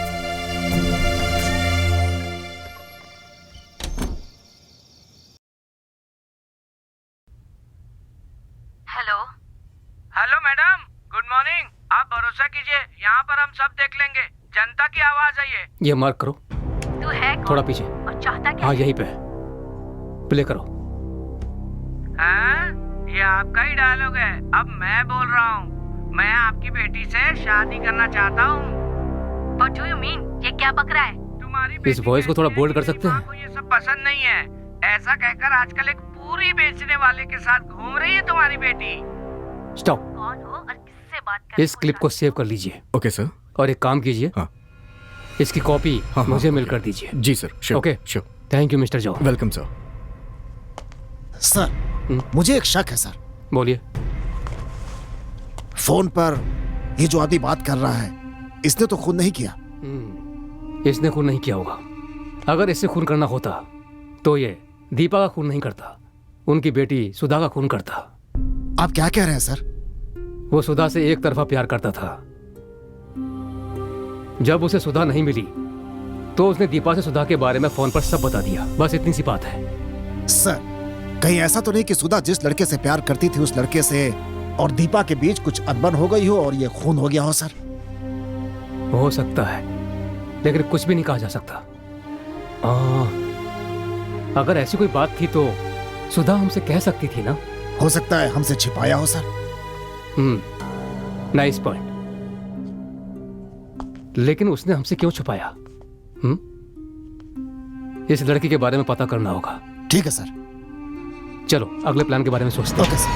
Hello madam, good morning. आप भरोसा कीजिए, यहाँ पर हम सब देख लेंगे। जनता की आवाज है ये। ये मार्क करो। तू है कौन? थोड़ा पीछे। और चाहता क्या? हाँ यहीं पे प्ले करो। हाँ, ये आपका ही डायलॉग है। अब मैं बोल रहा हूँ, मैं आपकी बेटी से शादी करना चाहता हूँ। What do you mean? ये क्या बक रहा है? तुम्हारी इस बेटी वॉइस को थोड़ा कहती है बोल्ड कर कि सकते हैं? माँ को ये सब पसंद नहीं है। ऐसा कहकर आजकल एक पूरी बेचने वाले के साथ घूम रही है तुम्हारी बेटी। स्टॉप। कौन हो और किससे बात कर? इस क्लिप को सेव कर लीजिए ओके सर। और एक काम कीजिए, हाँ। इसकी कॉपी हाँ, मुझे हाँ, मेल कर दीजिए। जी sir, sure. Okay sure. Thank you mister Joe. Welcome sir. Sir, मुझे एक शक है सर। बोलिए। फोन पर ये जो आदमी बात कर रहा है, इसने तो खून नहीं किया। इसने खून नहीं किया होगा। अगर इससे खून करना होता तो ये दीपा का खून नहीं करता, उनकी बेटी सुधा का खून करता। आप क्या कह रहे हैं सर? वो सुधा से एक तरफा प्यार करता था। जब उसे सुधा नहीं मिली तो उसने दीपा से सुधा के बारे में फोन पर सब बता दिया। बस इतनी सी बात है। सर, कहीं ऐसा तो नहीं कि सुधा जिस लड़के से प्यार करती थी उस लड़के से और दीपा के बीच कुछ अनबन हो गई हो और ये खून हो गया हो? सर, हो सकता है, लेकिन कुछ भी नहीं कहा जा सकता। अगर ऐसी कोई बात थी तो सुधा हमसे कह सकती थी ना। हो सकता है हमसे छिपाया हो सर। Nice point. लेकिन उसने हमसे क्यों छुपाया? इस लड़की के बारे में पता करना होगा। ठीक है सर। चलो अगले प्लान के बारे में सोचते हैं। Okay sir.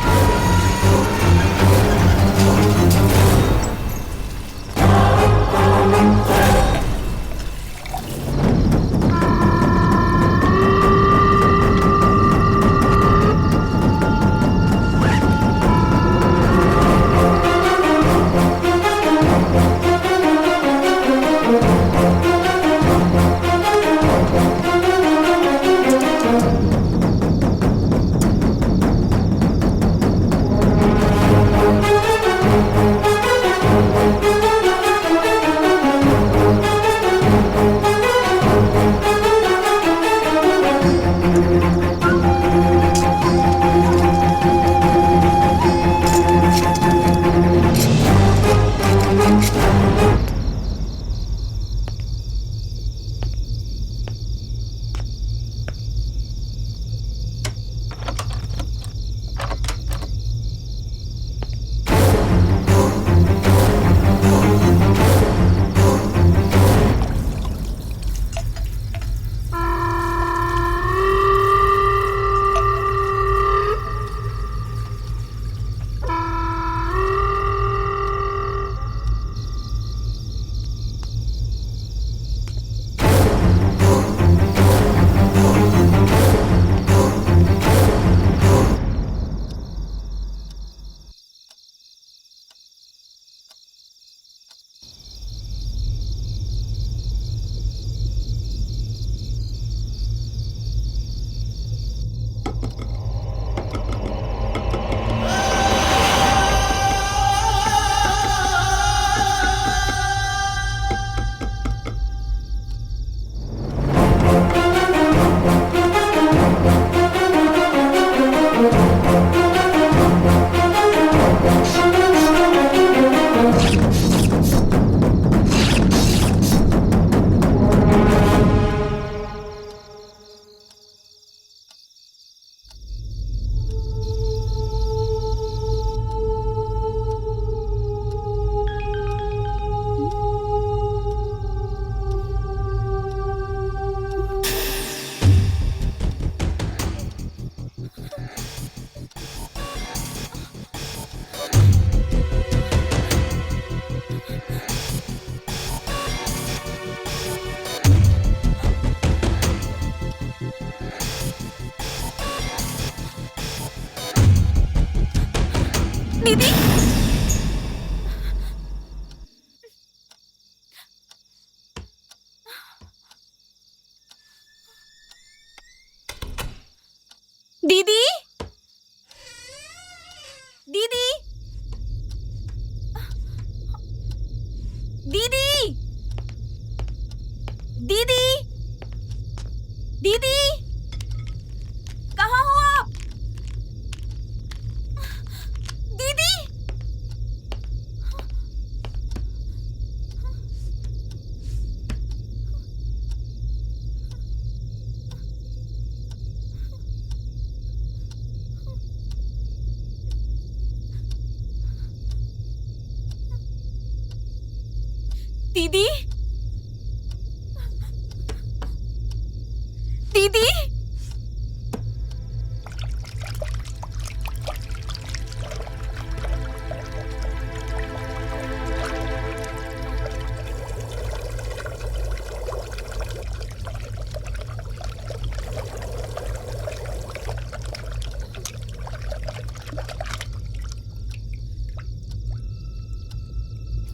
दीदी दीदी दीदी दीदी दीदी दीदी कहाँ हो आप? दीदी दीदी दीदी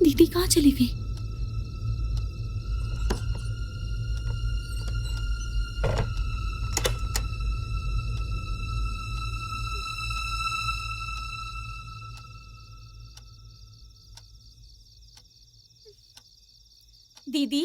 दीदी कहाँ चली गई? दीदी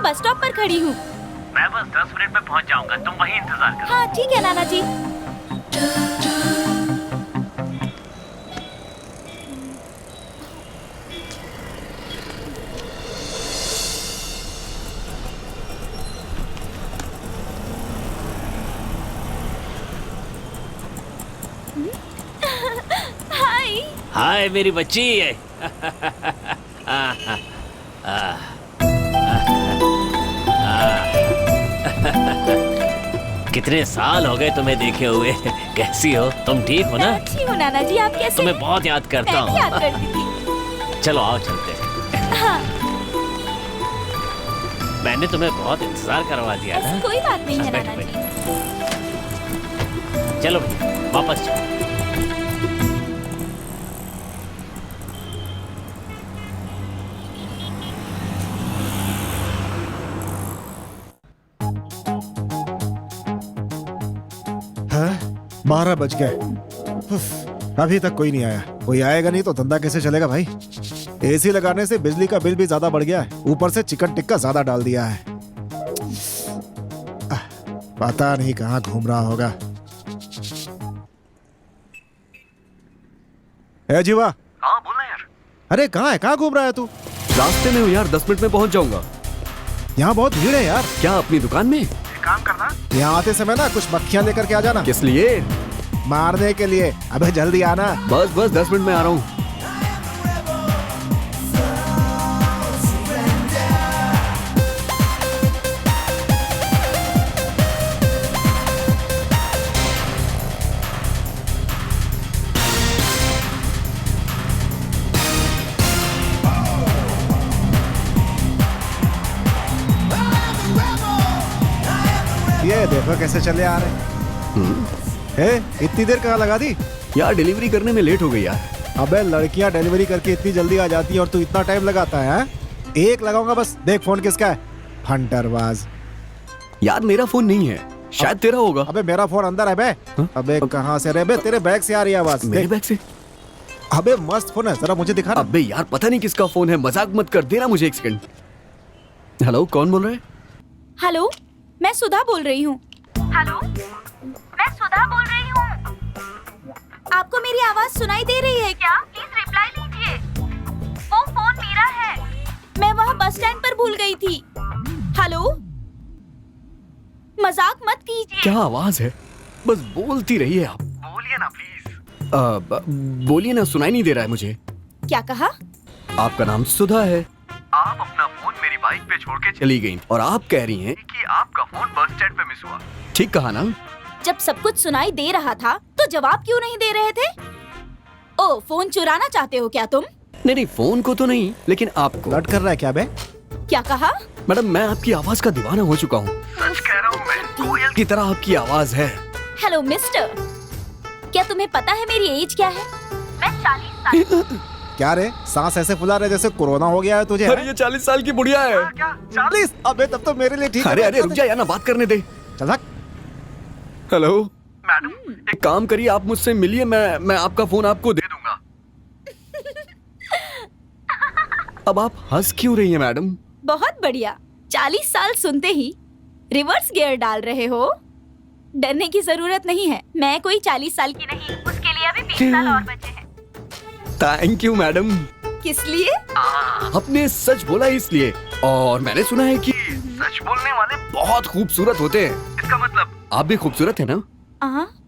मैं बस स्टॉप पर खड़ी हूँ। मैं बस 10 मिनट में पहुंच जाऊंगा, तुम वहीं इंतजार करो। हाँ ठीक है नाना जी। हाय। हाय मेरी बच्ची। कितने साल हो गए तुम्हें देखे हुए। कैसी हो तुम? ठीक हो ना? मैं अच्छी हूँ नाना जी, आप कैसे? तुम्हें बहुत याद करता मैं भी याद हूँ। करती थी। चलो आओ चलते हैं। हाँ। मैंने तुम्हें बहुत इंतजार करवा दिया ऐसी ना। कोई बात नहीं है बैठो, नाना जी। चलो भैया वापस चलो। हाँ, 12 बज गए। उफ, अभी तक कोई नहीं आया। कोई आएगा नहीं तो धंधा कैसे चलेगा भाई? एसी लगाने से बिजली का बिल भी ज्यादा बढ़ गया है, ऊपर से चिकन टिक्का ज्यादा डाल दिया है। पता नहीं कहाँ घूम रहा होगा। ए जीवा। हाँ बोलना यार। अरे कहाँ है? कहाँ घूम रहा है तू? रास्ते में हूँ यार, 10 मिनट में पहुंच जाऊंगा। यहाँ बहुत भीड़ है यार। क्या अपनी दुकान में? काम करना। यहाँ आते समय ना कुछ मक्खियाँ लेकर के आ जाना। किस लिए? मारने के लिए। अबे जल्दी आना। बस 10 मिनट में आ रहा हूँ। ये देखो कैसे चले आ रहे हैं। इतनी देर कहाँ लगा दी? यार डिलीवरी करने में लेट हो गई यार। अबे लड़कियां डिलीवरी करके इतनी जल्दी आ जाती है और तू इतना टाइम लगाता है, हाँ? एक लगाऊंगा बस। देख फोन किसका है? हंटरबाज। यार मेरा फोन नहीं है, शायद तेरा होगा। अबे मेरा फोन अंदर है बे। अबे कहाँ से रे बे? तेरे बैग से आ रही है आवाज। मेरे बैग से? अबे मस्त फोन है, जरा मुझे दिखा ना। अबे यार पता नहीं किसका फोन है, मजाक मत कर, देना मुझे 1 सेकंड। हेलो, कौन बोल रहा है? हेलो, मैं सुधा बोल रही हूँ। हेलो, मैं सुधा बोल रही हूँ। आपको मेरी आवाज सुनाई दे रही है क्या? प्लीज रिप्लाई लीजिए। वो फोन मेरा है, मैं वहाँ बस स्टैंड पर भूल गई थी। हेलो, मजाक मत कीजिए। क्या आवाज है? बस बोलती रहिए आप। बोलिए ना प्लीज। बोलिए ना, सुनाई नहीं दे रहा है मुझे। क्या कहा? आपका नाम सुधा है। आप अपना फोन मेरी बाइक पे छोड़ के चली गई और आप कह रही हैं कि आपका फोन बस स्टैंड पे मिस हुआ। ठीक कहा ना? जब सब कुछ सुनाई दे रहा था तो जवाब क्यों नहीं दे रहे थे? ओ, फोन चुराना चाहते हो क्या तुम? नहीं, फोन को तो नहीं, लेकिन आपको। लट कर रहा है क्या बे? क्या कहा? मैडम मैं आपकी आवाज का दीवाना हो चुका हूँ। सच कह रहा हूँ मैं, कोयल की तरह आपकी आवाज है। हेलो मिस्टर, क्या तुम्हें पता है मेरी एज क्या है? मैं 40 साल। क्या रे, सांस ऐसे फुला रहे जैसे कोरोना हो गया है तुझे? अरे ये 40 साल की बुढ़िया है। क्या 40? अबे तब तो मेरे लिए ठीक है। अरे रुक जा यार, ना बात करने दे। चल भाग। हेलो मैडम, एक काम करिए, आप मुझसे मिलिए, मैं आपका फोन आपको दे दूंगा। अब आप हंस क्यों रही हैं मैडम? बहुत बढ़िया, 40 साल सुनते ही रिवर्स गियर डाल रहे हो। डरने की जरूरत नहीं है, मैं कोई 40 साल की नहीं, उसके लिए अभी 20 साल और बचे हैं। Thank you madam. किस लिए? आपने सच बोला इसलिए, और मैंने सुना है कि सच बोलने वाले बहुत खूबसूरत होते हैं। इसका मतलब आप भी खूबसूरत है ना?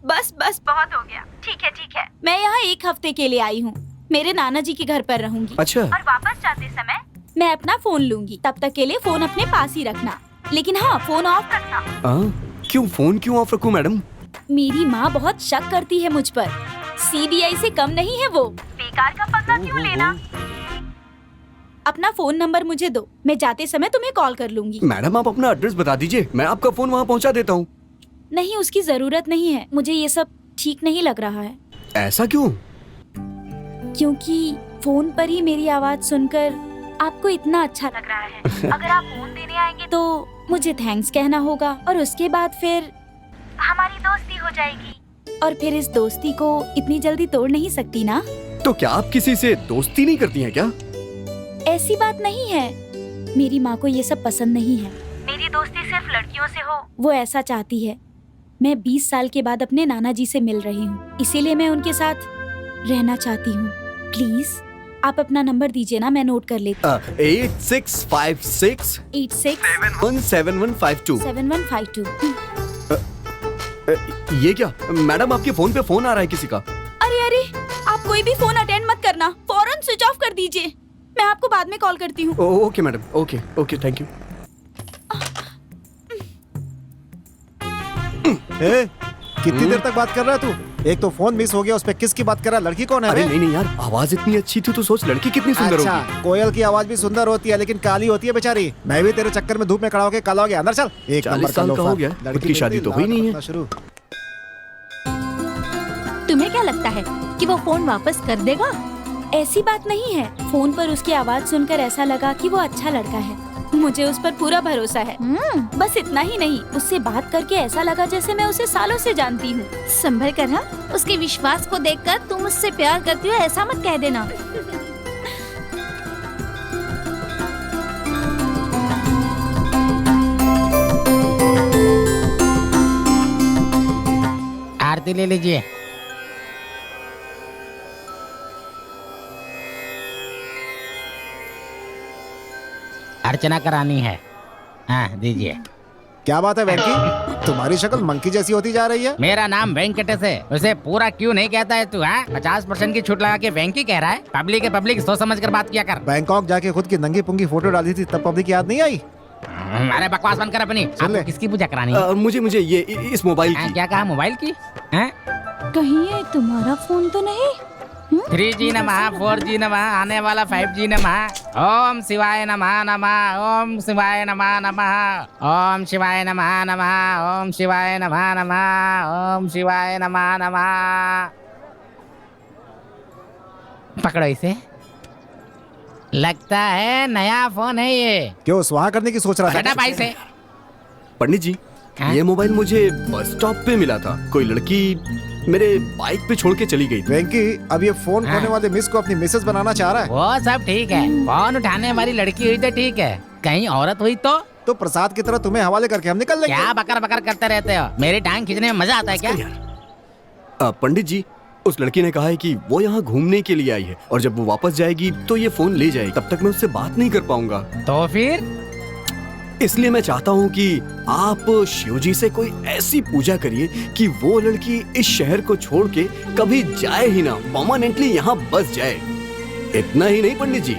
बस बहुत हो गया। ठीक है, मैं यहाँ 1 हफ्ते के लिए आई हूँ। मेरे नाना जी के घर पर रहूंगी। अच्छा। और वापस जाते समय मैं अपना फोन लूंगी, तब तक के लिए फोन अपने पास ही रखना, लेकिन हाँ फोन ऑफ रखना। क्यों फोन क्यों ऑफ रखूं मैडम? मेरी माँ बहुत शक करती है मुझ पर। CBI से कम नहीं है वो, बेकार का पंगा क्यों लेना। अपना फोन नंबर मुझे दो, मैं जाते समय तुम्हें कॉल कर लूंगी। मैडम आप अपना एड्रेस बता दीजिए, मैं आपका फोन वहाँ पहुँचा देता हूँ। नहीं, उसकी जरूरत नहीं है, मुझे ये सब ठीक नहीं लग रहा है। ऐसा क्यों? क्योंकि फोन पर ही मेरी आवाज सुनकर आपको इतना अच्छा लग रहा है। अगर आप फोन देने आएंगे तो मुझे थैंक्स कहना होगा, और उसके बाद फिर हमारी दोस्ती हो जाएगी। और फिर इस दोस्ती को इतनी जल्दी तोड़ नहीं सकती ना। तो क्या आप किसी से दोस्ती नहीं करती हैं क्या? ऐसी बात नहीं है, मेरी माँ को ये सब पसंद नहीं है। मेरी दोस्ती सिर्फ लड़कियों से हो। वो ऐसा चाहती है। मैं 20 साल के बाद अपने नाना जी से मिल रही हूँ, इसीलिए मैं उनके साथ रहना चाहती हूँ। प्लीज आप अपना नंबर दीजिए ना, मैं नोट कर लेती हूँ। 8656 717152 7152। ये क्या मैडम, आपके फोन पे फोन आ रहा है किसी का? अरे आप कोई भी फोन अटेंड मत करना, फौरन स्विच ऑफ कर दीजिए। मैं आपको बाद में कॉल करती हूँ। Okay madam, okay thank you. कितनी देर तक बात कर रहा है तू? एक तो फोन मिस हो गया, उस पे किसकी बात कर रहा है? लड़की कौन है? अरे नहीं यार, आवाज इतनी अच्छी थी तो सोच लड़की कितनी सुंदर अच्छा, होगी। कोयल की आवाज भी सुंदर होती है लेकिन काली होती है बेचारी। मैं भी तेरे चक्कर में धूप में खड़ा होके काला हो गया। अंदर चल। 40 साल का हो गया, खुद की शादी तो हुई नहीं है। शुरू। तुम्हें क्या लगता है कि वो फोन वापस कर देगा? ऐसी बात नहीं है, फोन पर उसकी आवाज सुनकर ऐसा लगा कि वो अच्छा लड़का है। मुझे उस पर पूरा भरोसा है। बस इतना ही नहीं, उससे बात करके ऐसा लगा जैसे मैं उसे सालों से जानती हूँ। संभल कर हाँ, उसके विश्वास को देखकर तुम उससे प्यार करती हो ऐसा मत कह देना। आरती ले लीजिए। अर्चना करानी है। हाँ दीजिए। क्या बात है वेंकी, तुम्हारी शक्ल मंकी जैसी होती जा रही है। मेरा नाम वेंकटेश है, उसे पूरा क्यों नहीं कहता है तू? हाँ 50% की छूट लगा के वेंकी कह रहा है। पब्लिक है पब्लिक, सोच समझ कर बात किया कर। बैंकॉक जाके खुद की नंगी पुंगी फोटो डाली थी तब पब्लिक याद नहीं आई? अरे बकवास बंद कर अपनी। आपको किसकी पूजा करानी है? मुझे ये इस मोबाइल की। क्या कहा? मोबाइल की? कहीं ये तुम्हारा फोन तो नहीं? 3G नमः, 4G नमः, आने वाला 5G नमः। ओम शिवाय नमः नमः, ओम शिवाय नमः नमः, ओम शिवाय नमः नमः, ओम शिवाय नमः नमः, ओम शिवाय नमः नमः। पकड़ो इसे। लगता है नया फोन है ये। क्यों स्वाहा करने की सोच रहा था? भाई से। पंडित जी, ये मोबाइल मुझे बस स्टॉप पे मिला था। कोई लड़की मेरे बाइक पे छोड़ के चली गई थी। वेंकी, अब ये फोन खोने वाले मिस को अपनी मिसेस बनाना चाह रहा है। वो सब ठीक है, फोन उठाने वाली लड़की हुई तो ठीक है, कहीं औरत हुई तो प्रसाद की तरह तुम्हें हवाले करके हम निकल लेंगे। क्या बकर बकर करते रहते हो? मेरी टांग खींचने में मजा आता है क्या? पंडित जी, उस लड़की ने कहा है कि वो यहाँ घूमने के लिए आई है और जब वो वापस जाएगी तो ये फोन ले जाएगी। तब तक मैं उससे बात नहीं कर पाऊंगा। तो फिर इसलिए मैं चाहता हूँ कि आप शिव जी से कोई ऐसी पूजा करिए कि वो लड़की इस शहर को छोड़ के कभी जाए ही ना, परमानेंटली यहाँ बस जाए। इतना ही नहीं पंडित जी,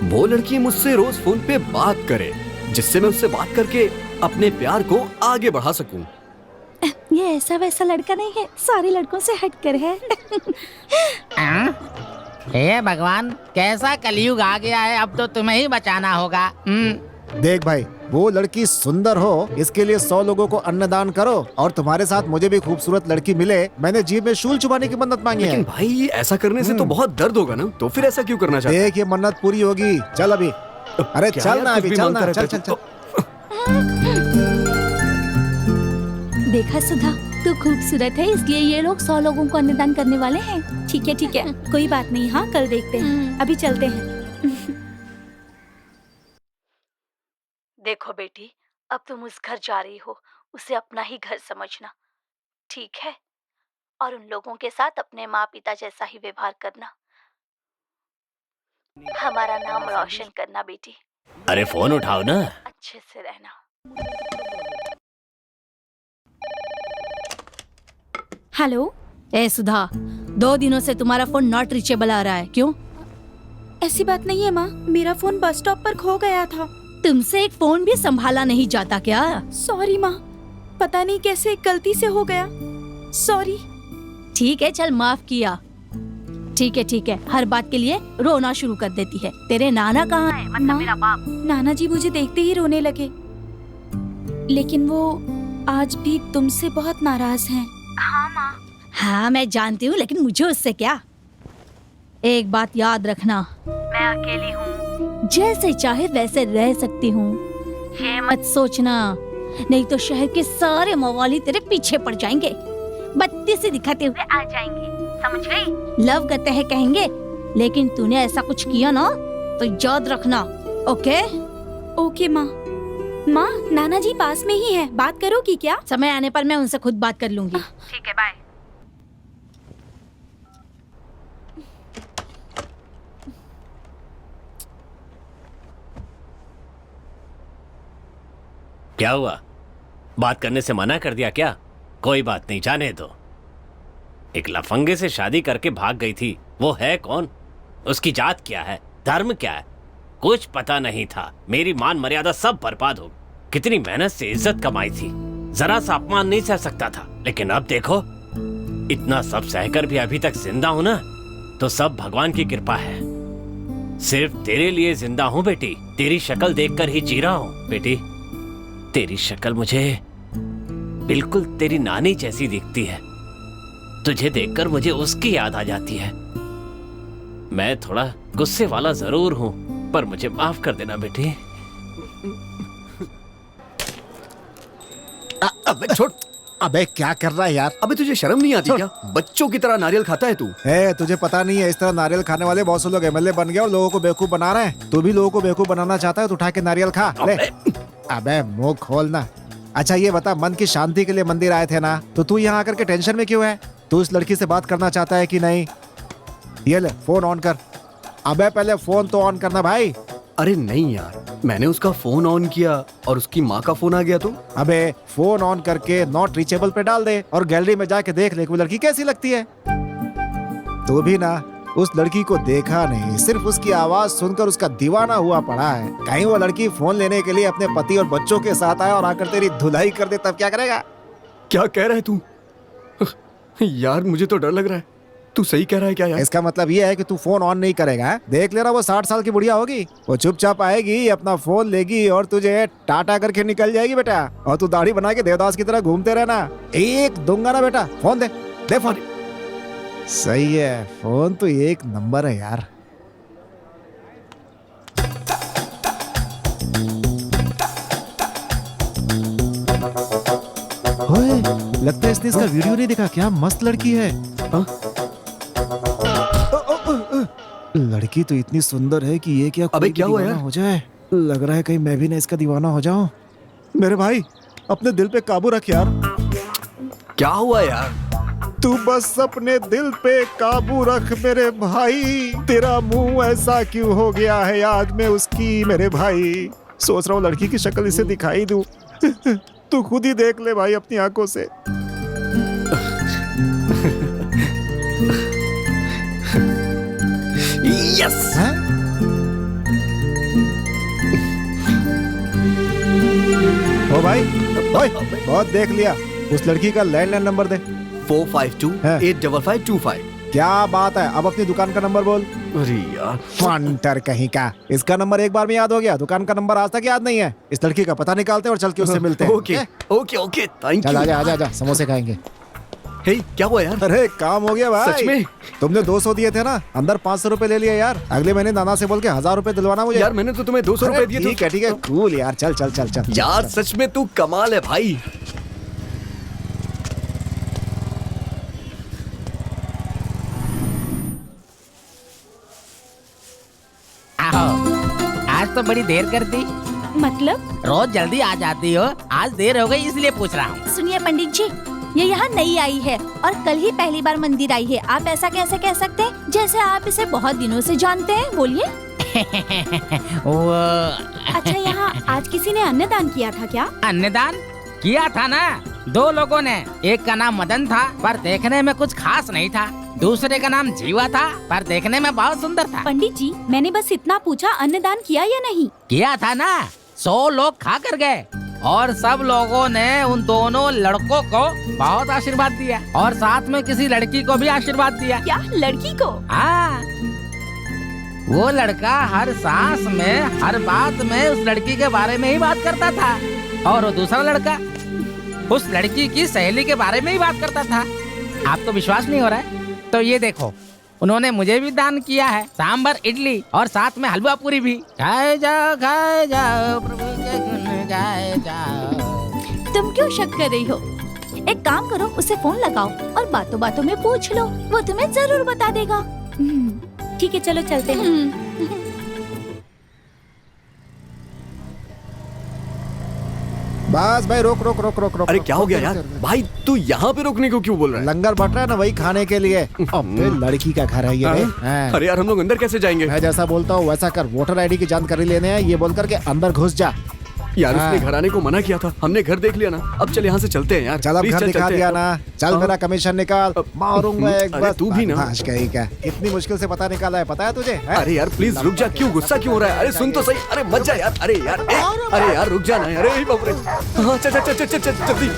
वो लड़की मुझसे रोज फोन पे बात करे जिससे मैं उससे बात करके अपने प्यार को आगे बढ़ा सकूं। ये ऐसा वैसा लड़का नहीं है, सारे लड़कों से हटकर है। हे भगवान, कैसा कलयुग आ गया है, अब तो तुम्हें ही बचाना होगा। देख भाई, वो लड़की सुंदर हो इसके लिए 100 लोगों को अन्नदान करो और तुम्हारे साथ मुझे भी खूबसूरत लड़की मिले, मैंने जीभ में शूल चुबाने की मन्नत मांगी है। लेकिन भाई ऐसा करने से तो बहुत दर्द होगा ना, तो फिर ऐसा क्यों करना चाहते? देख ये मन्नत पूरी होगी। चल अभी, अरे चल ना अभी, चल ना, चल चल चल। देखा सुधा, तू खूबसूरत है इसलिए ये लोग 100 लोगों को अन्नदान करने वाले हैं। ठीक है कोई बात नहीं। हाँ कल देखते हैं, अभी चलते हैं। देखो बेटी, अब तुम उस घर जा रही हो, उसे अपना ही घर समझना, ठीक है? और उन लोगों के साथ अपने माँ पिता जैसा ही व्यवहार करना। हमारा नाम रोशन करना बेटी। अरे फोन उठाओ ना। अच्छे से रहना। हेलो। ए सुधा, 2 दिनों से तुम्हारा फोन नॉट रीचेबल आ रहा है, क्यों? ऐसी बात नहीं है माँ, मेरा फोन बस स्टॉप पर खो गया था। तुमसे एक फोन भी संभाला नहीं जाता क्या? सॉरी माँ, पता नहीं कैसे गलती से हो गया, सॉरी। ठीक है चल, माफ किया। ठीक है, हर बात के लिए रोना शुरू कर देती है। तेरे नाना कहाँ है? मतलब मेरा बाप। नाना जी मुझे देखते ही रोने लगे, लेकिन वो आज भी तुमसे बहुत नाराज हैं। हाँ माँ। हाँ मैं जानती हूँ, लेकिन मुझे उससे क्या। एक बात याद रखना, मैं अकेली हूँ, जैसे चाहे वैसे रह सकती हूँ। ये मत सोचना, नहीं तो शहर के सारे मवाली तेरे पीछे पड़ जाएंगे, बत्ती से दिखाते हुए आ जाएंगे, समझ गई? लव करते हैं कहेंगे, लेकिन तूने ऐसा कुछ किया ना तो याद रखना, ओके? ओके माँ। माँ, नाना जी पास में ही है, बात करोगी क्या? समय आने पर मैं उनसे खुद बात कर लूंगी। ठीक है, बाय। क्या हुआ? बात करने से मना कर दिया क्या? कोई बात नहीं, जाने दो। एक लफंगे से शादी करके भाग गई थी, वो है कौन? उसकी जात क्या है, धर्म क्या है, कुछ पता नहीं था। मेरी मान मर्यादा सब बर्बाद हो। कितनी मेहनत से इज्जत कमाई थी, जरा सा अपमान नहीं सह सकता था। लेकिन अब देखो, इतना सब सहकर भी अभी तक जिंदा हूं ना, तो सब भगवान की कृपा है। सिर्फ तेरे लिए जिंदा हूं बेटी, तेरी शक्ल देखकर ही जी रहा हूं। बेटी, तेरी शक्ल मुझे बिल्कुल तेरी नानी जैसी दिखती है। तुझे देखकर मुझे उसकी याद आ जाती है। मैं थोड़ा गुस्से वाला जरूर हूं, पर मुझे माफ कर देना बेटी। अबे छोड़। अबे क्या कर रहा है यार? अबे तुझे शर्म नहीं आती क्या? बच्चों की तरह नारियल खाता है तू। तुझे पता नहीं है, इस तरह नारियल खाने वाले बहुत से लोग एमएलए बन गए और लोगों को बेवकूफ बना रहे हैं। तू भी लोगों को बेवकूफ बनाना चाहता है तो उठा के नारियल खा ले। अबे मुंह खोलना। अच्छा ये बता, मन की शांति के लिए मंदिर आए थे ना, तो तू यहाँ आकर के टेंशन में क्यों है? तू इस लड़की से बात करना चाहता है कि नहीं? ये ले फोन ऑन कर। अबे पहले फोन तो ऑन करना भाई। अरे नहीं यार, मैंने उसका फोन ऑन किया और उसकी माँ का फोन आ गया तो। अबे फोन ऑन करके नॉट रीचेबल पे डाल दे और गैलरी में जाके देख ले वो लड़की कैसी लगती है। तू भी ना उस लड़की को देखा नहीं, सिर्फ उसकी आवाज सुनकर उसका दीवाना हुआ पड़ा है। कहीं वो लड़की फोन लेने के लिए अपने पति और बच्चों के साथ आए और आकर तेरी धुलाई कर दे, तब क्या करेगा? क्या कह रहा है तू? यार मुझे तो डर लग रहा है। तू सही कह रहा है क्या यार? इसका मतलब ये है कि तू फोन ऑन नहीं करेगा। देख लेना, वो 60 साल की बुढ़िया होगी, वो चुपचाप आएगी, अपना फोन लेगी और तुझे टाटा करके निकल जाएगी बेटा। और तू दाढ़ी बना के देवदास की तरह घूमते रहना। एक दूंगा ना बेटा, फोन दे, दे फोन। सही है, फोन तो एक नंबर है यार। ओए, लगता है इसने इसका वीडियो नहीं देखा। क्या मस्त लड़की है। लड़की तो इतनी सुंदर है कि ये क्या अबे क्या हुआ यार? हो जाए। लग रहा है कहीं मैं भी ना इसका दीवाना हो जाऊं। मेरे भाई अपने दिल पे काबू रख यार। क्या हुआ यार? तू बस अपने दिल पे काबू रख मेरे भाई। तेरा मुंह ऐसा क्यों हो गया है याद में उसकी मेरे भाई। सोच रहा हूँ लड़की की शक्ल इसे दिखाई दूं। तू खुद ही देख ले भाई अपनी आंखों से। यस। ओ भाई, ओए, बहुत देख लिया। उस लड़की का लैंडलाइन नंबर दे। 452-85525। क्या बात है, अब अपनी दुकान का नंबर बोल। अरे यार फंटर कहीं का, इसका नंबर एक बार में याद हो गया, दुकान का नंबर आज तक याद नहीं है। इस लड़की का पता निकालते और चल के उससे मिलते हैं। ओके ओके ओके, थैंक चल यू। आजा आजा आजा, समोसे खाएंगे। हे क्या हुआ यार? अरे काम हो गया भाई। सच में? तुमने 200 दिए थे ना, अंदर 500 रुपए ले लिया यार। अगले महीने नाना से बोल के 1000 रुपए दिलवाना मुझे। यार मैंने तो तुम्हें 200 रुपए दिए थे। ठीक है कूल यार, चल चल चल चल यार सच में तू कमाल है भाई। आज तो बड़ी देर कर दी। मतलब? रोज जल्दी आ जाती हो, आज देर हो गई इसलिए पूछ रहा हूँ। सुनिए पंडित जी, ये यहाँ नई आई है और कल ही पहली बार मंदिर आई है। आप ऐसा कैसे कह सकते हैं जैसे आप इसे बहुत दिनों से जानते हैं? बोलिए। वो अच्छा, यहाँ आज किसी ने अन्नदान किया था क्या? अन्नदान किया था ना, 2 लोगों ने। एक का नाम मदन था पर देखने में कुछ खास नहीं था, दूसरे का नाम जीवा था पर देखने में बहुत सुंदर था। पंडित जी, मैंने बस इतना पूछा, अन्नदान किया या नहीं? किया था ना, 100 लोग खा कर गए और सब लोगों ने उन दोनों लड़कों को बहुत आशीर्वाद दिया और साथ में किसी लड़की को भी आशीर्वाद दिया। क्या, लड़की को? हाँ, वो लड़का हर सांस में हर बात में उस लड़की के बारे में ही बात करता था और वो दूसरा लड़का उस लड़की की सहेली के बारे में ही बात करता था। आपको विश्वास नहीं हो रहा है तो ये देखो, उन्होंने मुझे भी दान किया है, सांबर इडली और साथ में हलवा पूरी भी। खाए जाओ प्रभु के गुण गाए जाओ। तुम क्यों शक कर रही हो? एक काम करो, उसे फोन लगाओ और बातों बातों में पूछ लो, वो तुम्हें जरूर बता देगा। ठीक है, चलो चलते हैं। बस भाई रोक रोक रोक रोक रोक। अरे रोक, क्या हो रोक, गया रोक, यार? रोक, रोक। भाई तू यहाँ पे रोकने को क्यों बोल रहा है? लंगर बट रहा है ना, वही खाने के लिए। अबे लड़की का घर है ये रे। हाँ। अरे यार हम लोग अंदर कैसे जाएंगे? मैं जैसा बोलता हूँ वैसा कर, वोटर आईडी की जानकारी लेने हैं ये बोल करके अंदर घुस जा। यार हाँ। उसने घर आने को मना किया था, हमने घर देख लिया ना। अब चल यहाँ से चलते हैं यार। चल अब प्लीज घर चल, दिखा चलते दिया हैं। ना, चल हाँ। मेरा कमीशन निकाल, मारूंगा एक अरे बार। तू भी ना। भाष कहीं का, इतनी मुश्किल से पता निकाला है, पता है तुझे? हैं? अरे यार प्लीज रुक जा, क्यों गुस्सा क्यों हो रहा है? अरे सुन तो सही, अरे मत जा यार। अरे यार अरे यार रुक जा ना। अरे बाप रे। हाँ चल चल चल चल चल जल्दी।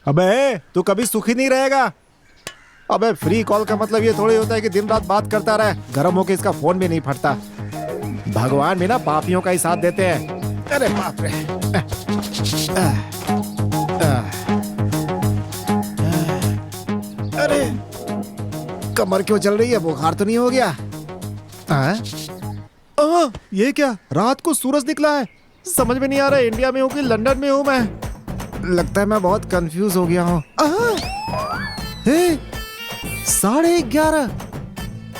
अबे तू कभी सुखी नहीं रहेगा। अबे फ्री कॉल का मतलब ये थोड़ी होता है कि दिन रात बात करता रहे, गर्म होके इसका फोन भी नहीं फटता। भगवान भी ना पापियों का ही साथ देते हैं। अरे बाप रे। अरे कमर क्यों चल रही है, बुखार तो नहीं हो गया? ये क्या, रात को सूरज निकला है। समझ में नहीं आ रहा है इंडिया में हूँ कि लंदन में हूँ मैं। लगता है मैं बहुत कंफ्यूज हो गया हूँ। 11:30।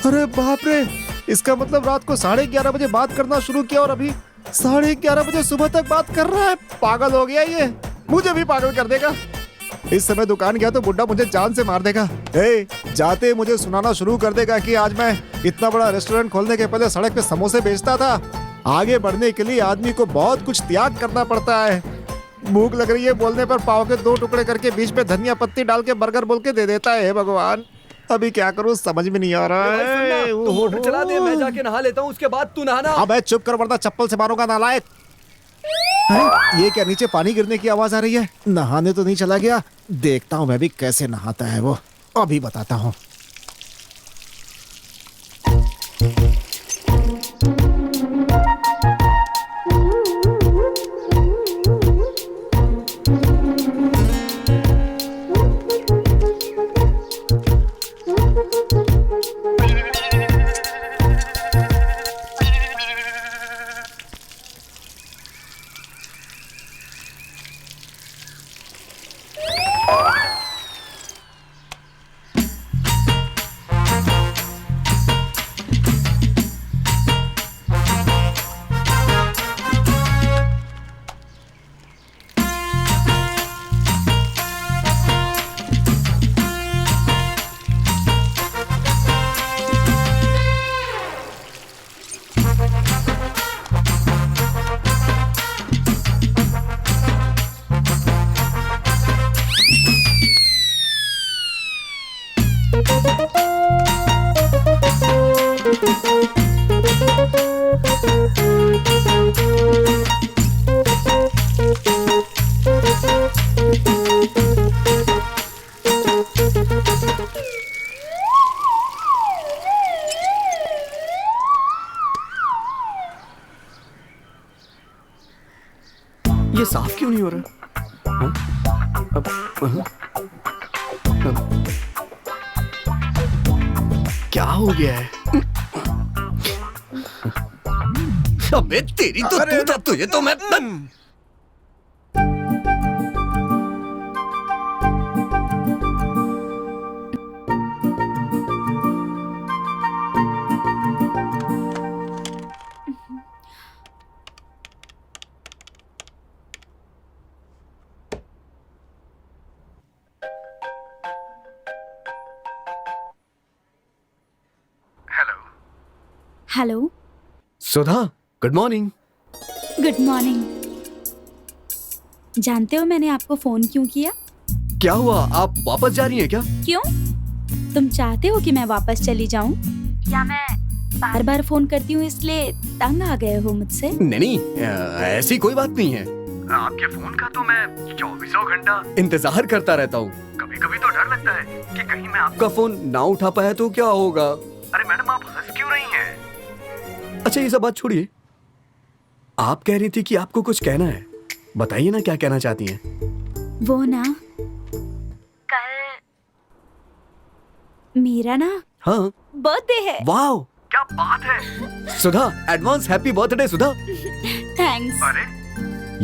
अरे बाप रे, इसका मतलब रात को 11:30 बजे बात करना शुरू किया और अभी 11:30 बजे सुबह तक बात कर रहा है। पागल हो गया ये, मुझे भी पागल कर देगा। इस समय दुकान गया तो बुड्ढा मुझे जान से मार देगा। जाते मुझे सुनाना शुरू कर देगा कि आज मैं इतना बड़ा रेस्टोरेंट खोलने के पहले सड़क पे समोसे बेचता था। आगे बढ़ने के लिए आदमी को बहुत कुछ त्याग करना पड़ता है। भूख लग रही है बोलने पर पाव के 2 टुकड़े करके बीच में धनिया पत्ती डाल के बर्गर बोल के दे देता है। भगवान अभी क्या करूं समझ में नहीं आ रहा है। तू मोटर चला दे, मैं जाके नहा लेता हूँ, उसके बाद तू नहाना। अबे चुप कर वरना चप्पल से मारूंगा नालायक। ये क्या, नीचे पानी गिरने की आवाज आ रही है? नहाने तो नहीं चला गया, देखता हूँ मैं भी कैसे नहाता है वो, अभी बताता हूँ। क्या हो गया है? अबे तेरी तो अरे तू था तुझे तो मैं हेलो। सुधा, गुड मॉर्निंग। Good morning. जानते हो मैंने आपको फोन क्यों किया? क्या हुआ, आप वापस जा रही हैं क्या? क्यों? तुम चाहते हो कि मैं वापस चली जाऊं? या मैं बार बार फोन करती हूँ इसलिए तंग आ गए हो मुझसे? नहीं, ऐसी कोई बात नहीं है। आपके फोन का तो मैं 24 घंटा इंतजार करता रहता हूँ। कभी कभी तो डर लगता है कि कहीं मैं आपका फोन ना उठा पाया तो क्या होगा? अरे मैडम, आप हंस क्यों रही हैं? अच्छा, ये सब बात छोड़िए। आप कह रही थी कि आपको कुछ कहना है, बताइए ना क्या कहना चाहती हैं? वो ना, कल मेरा ना हाँ, बर्थडे है। वाह, क्या बात है। सुधा, एडवांस हैप्पी बर्थडे सुधा। थैंक्स। अरे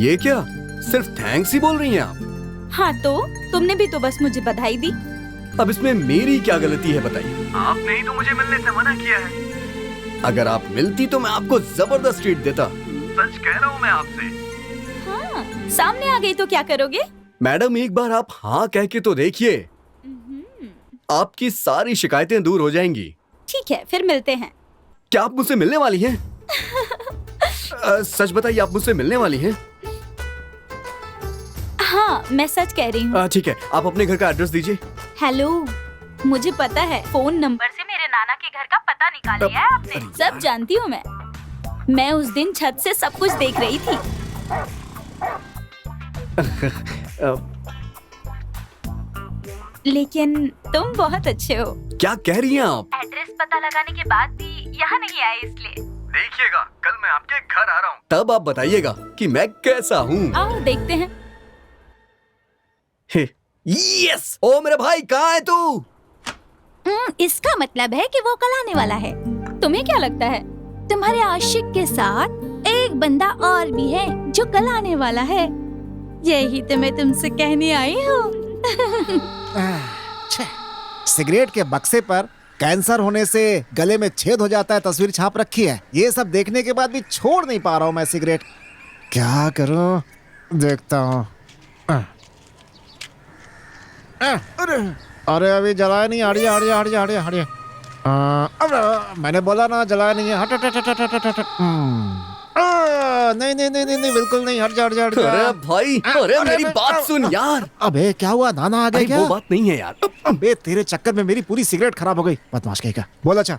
ये क्या, सिर्फ थैंक्स ही बोल रही हैं आप? हाँ तो तुमने भी तो बस मुझे बधाई दी। अब इसमें मेरी क्या गलती है बताइए? आपने ही तो मुझे मिलने से मना किया है। अगर आप मिलती तो मैं आपको जबरदस्त ट्रीट देता। सच कह रहा हूँ मैं आपसे। हाँ, सामने आ गई तो क्या करोगे? मैडम, एक बार आप हाँ कह के तो देखिए, आपकी सारी शिकायतें दूर हो जाएंगी। ठीक है, फिर मिलते हैं। क्या आप मुझसे मिलने वाली हैं? सच बताइए, आप मुझसे मिलने वाली हैं? हाँ, मैं सच कह रही हूँ। ठीक है, आप अपने घर का एड्रेस दीजिए। हेलो, मुझे पता है फोन नंबर से मेरे नाना के घर का पता निकाल लिया है आपने। सब जानती हूँ मैं उस दिन छत से सब कुछ देख रही थी। लेकिन तुम बहुत अच्छे हो। क्या कह रही हैं आप? एड्रेस पता लगाने के बाद भी यहाँ नहीं आए इसलिए। देखिएगा, कल मैं आपके घर आ रहा हूँ। तब आप बताइएगा कि मैं कैसा हूँ। आओ देखते हैं। यस! ओ मेरे भाई, कहाँ है तू? इसका मतलब है कि वो कल आने वाला है। तुम्हें क्या लगता है? तुम्हारे आशिक के साथ एक बंदा और भी है जो कल आने वाला है। यही तो मैं तुमसे कहने आई हूँ। सिगरेट के बक्से पर कैंसर होने से गले में छेद हो जाता है तस्वीर छाप रखी है। ये सब देखने के बाद भी छोड़ नहीं पा रहा हूँ मैं सिगरेट। क्या करूँ, देखता हूँ। अरे अभी जलाया नहीं। हटिए। अब मैंने बोला ना जलाया नहीं है। हट। नहीं, बिल्कुल नहीं। हट जा। अरे भाई, अरे मेरी बात सुन यार। अबे क्या हुआ, नाना आ गए क्या? वो बात नहीं है यार। अबे तेरे चक्कर में मेरी पूरी सिगरेट खराब हो गई। बदमाश कहीं का। बोल। अच्छा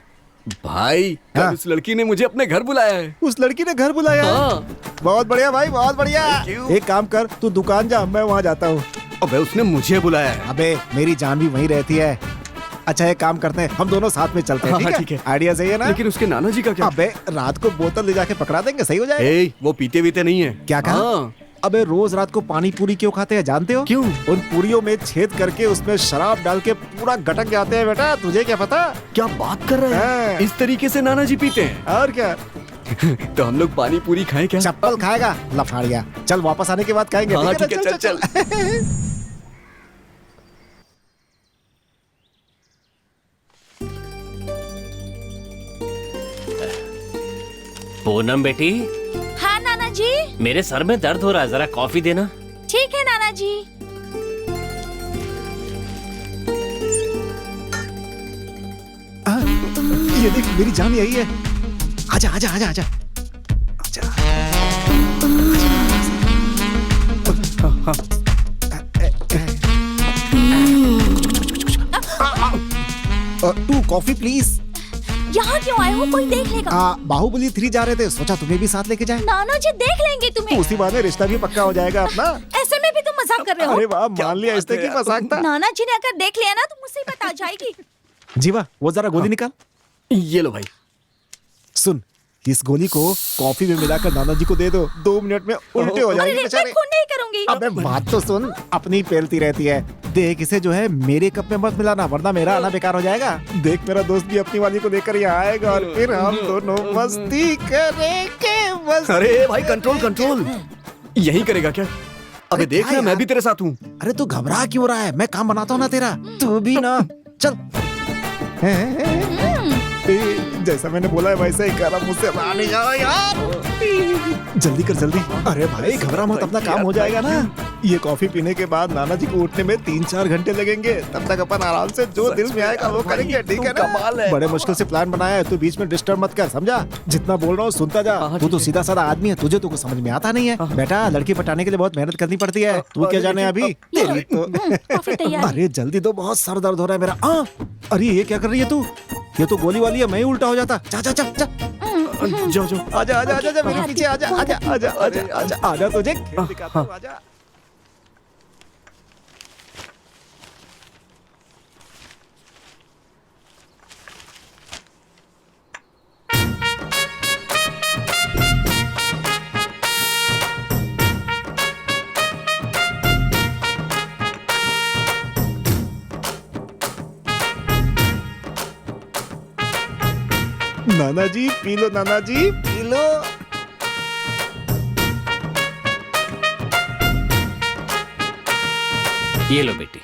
भाई, हाँ? उस लड़की ने मुझे अपने घर बुलाया है। उस लड़की ने घर बुलाया? हाँ। बहुत बढ़िया भाई, बहुत बढ़िया। एक काम कर, तू दुकान जा, मैं वहाँ जाता हूँ। अबे उसने मुझे बुलाया है। अबे मेरी जान भी वहीं रहती है। अच्छा एक काम करते हैं, हम दोनों साथ में चलते हैं। हाँ, ठीक है। है, आइडिया सही है ना? लेकिन उसके नाना जी का क्या? अबे रात को बोतल ले जाके पकड़ा देंगे, सही हो जाएगा। वो पीते वीते नहीं है। क्या कहा? हाँ। अबे रोज रात को पानी पूरी क्यों खाते हैं जानते हो? क्यों? उन पूरियों में छेद करके उसमें शराब डाल के पूरा गटक जाते हैं बेटा। तुझे क्या पता? क्या बात कर रहे हैं? इस तरीके से नाना जी पीते हैं? और क्या। तो हम लोग पानी पूरी खाएं क्या? चप्पल खाएगा लफाड़िया। चल वापस आने के बाद खाएंगे। हाँ, ठीक ठीक है, चल। पूनम बेटी, हाँ नाना जी। मेरे सर में दर्द हो रहा है, जरा कॉफी देना। ठीक है नाना जी। ये देख मेरी जान यही है। आजा। Two coffee please. यहाँ क्यों आए हो, कोई देख लेगा। बाहुबली 3 जा रहे थे, सोचा तुम्हें भी साथ लेके जाए। नाना जी देख लेंगे तुम्हें। उसी बहाने रिश्ता भी पक्का हो जाएगा अपना। ऐसे में भी तुम मजाक कर रहे हो। अरे वाह, मान लिया इसने की मजाक था। नाना जी ने अगर देख लिया ना तो मुसीबत आ जाएगी। जीवा वो जरा गोली निकाल। ये लो भाई। सुन, इस गोली को कॉफी में मिलाकर नाना जी को दे दो, 2 मिनट में उल्टे हो जाएंगे मैं बेचारे। खून नहीं करूंगी। अबे बात तो सुन, अपनी पेलती रहती है। देख इसे जो है मेरे कप में मत मिलाना, वरना मेरा आना बेकार हो जाएगा। देख मेरा दोस्त भी अपनी वाली को लेकर यहाँ आएगा और फिर हम दोनों मस्ती करेंगे। अरे भाई कंट्रोल कंट्रोल, यही करेगा क्या? अबे देख ना, मैं भी तेरे साथ हूँ। अरे तू घबरा क्यों रहा है? मैं काम बनाता हूँ ना तेरा, तू भी ना। चल जैसा मैंने बोला है वैसा ही करा, मुझसे नहीं जाओ यार। जल्दी कर जल्दी। अरे भाई घबरा मत, अपना काम हो जाएगा ना। ये कॉफी पीने के बाद नाना जी को उठने में 3-4 घंटे लगेंगे। तब तक अपन आराम से जो दिल में आएगा वो करेंगे, ठीक है ना? बड़े मुश्किल से प्लान बनाया है, तू बीच में डिस्टर्ब मत कर, समझा? जितना बोल रहा हूँ सुनता जा। तू तो सीधा साधा आदमी है, तुझे तो कुछ समझ में आता नहीं है। बेटा लड़की पटाने के लिए बहुत मेहनत करनी पड़ती है। तू क्या जाने अभी तेरी तो। अरे जल्दी दो, बहुत सर दर्द हो रहा है मेरा। अरे ये क्या कर रही है तू? ये तो गोली वाली है, मैं ही उल्टा हो जाता। जा जा जा जा। जाओ जाओ, आजा आजा आजा मेरे पीछे, आजा आजा आजा आजा आजा आजा, तुझे खेल दिखाता हूँ, आजा। नाना जी पी लो, नाना जी पी लो। ये लो बेटी।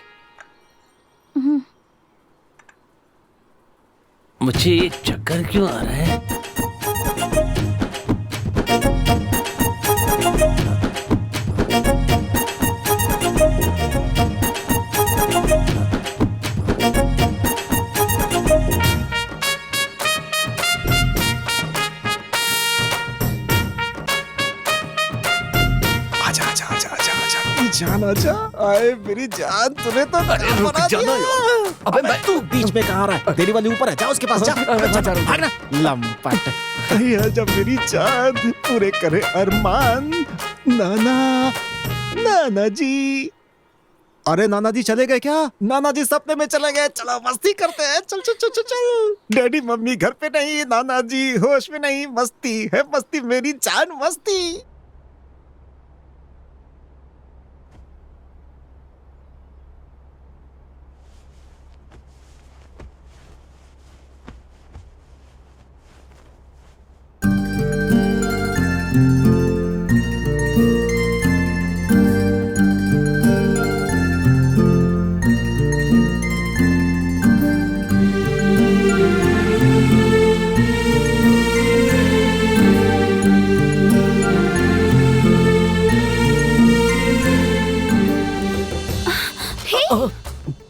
मुझे ये चक्कर क्यों आ रहा है? जान आजा, आए मेरी जान, तूने तो रुक जाना यार। अबे मैं तू बीच में कहाँ रहा है? तेरी वाली ऊपर है, जा उसके पास जा। भागना लंपट। जब मेरी जान पूरे करे अरमान। नाना नाना जी। अरे नाना जी चले गए क्या? नाना जी सपने में चले गए। चलो मस्ती करते हैं, चल चल चल चल चल। डैडी मम्मी घर पे नहीं, नाना जी होश में नहीं। मस्ती है मस्ती, मेरी जान मस्ती।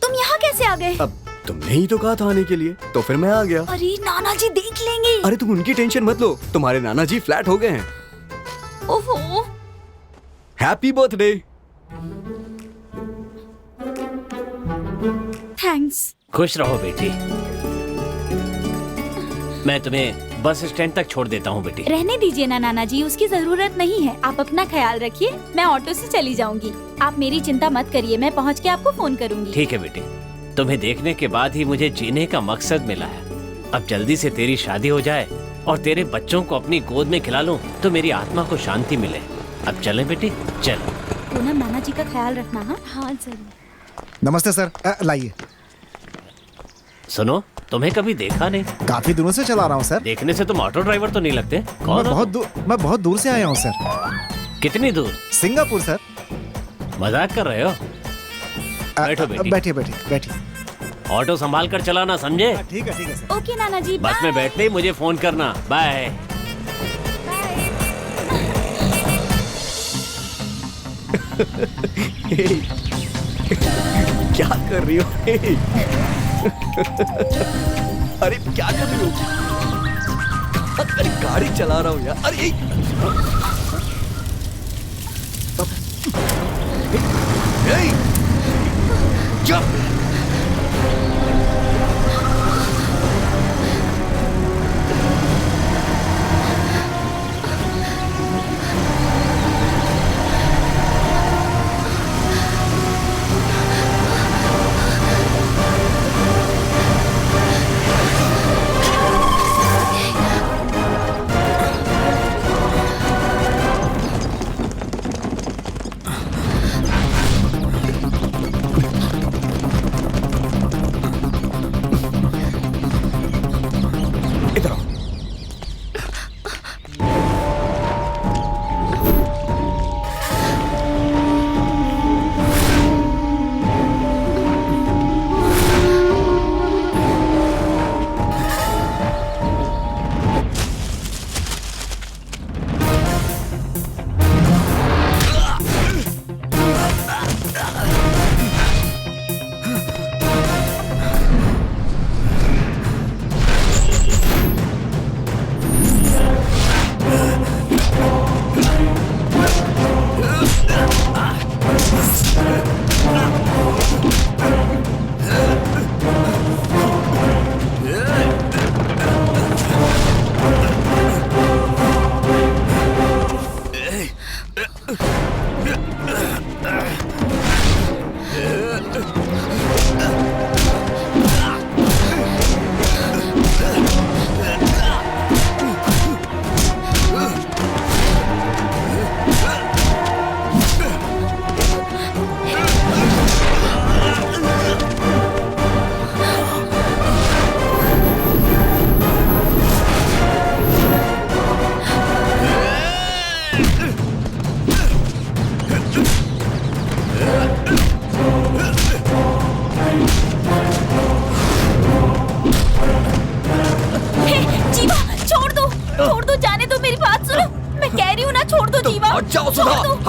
तुम यहाँ कैसे आ गए? अब तुमने ही तो कहा था आने के लिए, तो फिर मैं आ गया। अरे नाना जी देख लेंगे। अरे तुम उनकी टेंशन मत लो, तुम्हारे नाना जी फ्लैट हो गए हैं। ओहो, हैप्पी बर्थडे। थैंक्स। खुश रहो बेटी। मैं तुम्हें बस स्टैंड तक छोड़ देता हूँ बेटी। रहने दीजिए ना नाना जी, उसकी जरूरत नहीं है। आप अपना ख्याल रखिए, मैं ऑटो से चली जाऊंगी। आप मेरी चिंता मत करिए, मैं पहुँच के आपको फोन करूंगी। ठीक है बेटी, तुम्हें देखने के बाद ही मुझे जीने का मकसद मिला है। अब जल्दी से तेरी शादी हो जाए और तेरे बच्चों को अपनी गोद में खिला लूं तो मेरी आत्मा को शांति मिले। अब चलें बेटी, चलो। पूनम नाना जी का ख्याल रखना। हाँ हाँ जरूर। नमस्ते सर, लाइए। सुनो, तुम्हें कभी देखा नहीं। काफी दिनों से चला रहा हूँ सर। देखने से तुम ऑटो ड्राइवर तो नहीं लगते। कौन हो? मैं बहुत दूर से आया हूँ सर। कितनी दूर? Singapore sir. मजाक कर रहे हो? बैठो बेटी। बैठिए बैठिए बैठिए। ऑटो संभाल कर चलाना, समझे? ठीक है सर। ओके नाना जी, बस में बैठते ही मुझे फोन करना। बाय। क्या कर रही हो? अरे क्या कर रही हो? अरे गाड़ी चला रहा हूँ यार। अरे जब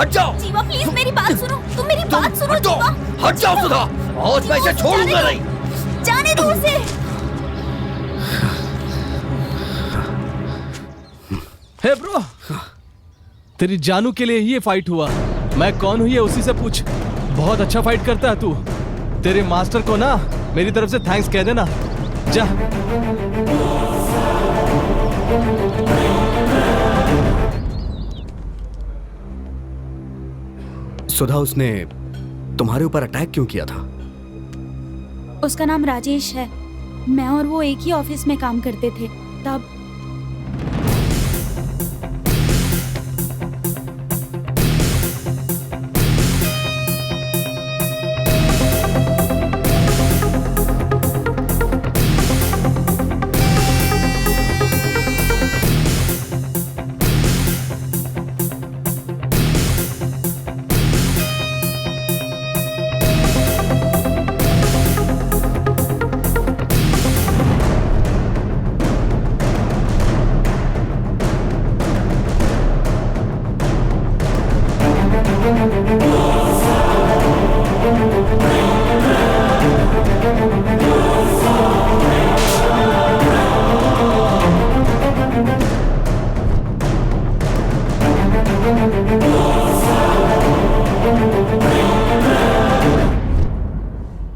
हट जाओ। जीवा प्लीज मेरी बात सुनो, तुम मेरी बात सुनो हटो, जीवा। हट जाओ सुधा, आज मैं इसे छोड़ूंगा नहीं। जाने दो उसे। हे ब्रो, तेरी जानू के लिए ही ये फाइट हुआ। मैं कौन हूँ ये उसी से पूछ। बहुत अच्छा फाइट करता है तू। तेरे मास्टर को ना मेरी तरफ से थैंक्स कह देना। जा। सुधा, उसने तुम्हारे ऊपर अटैक क्यों किया था? उसका नाम राजेश है। मैं और वो एक ही ऑफिस में काम करते थे। तब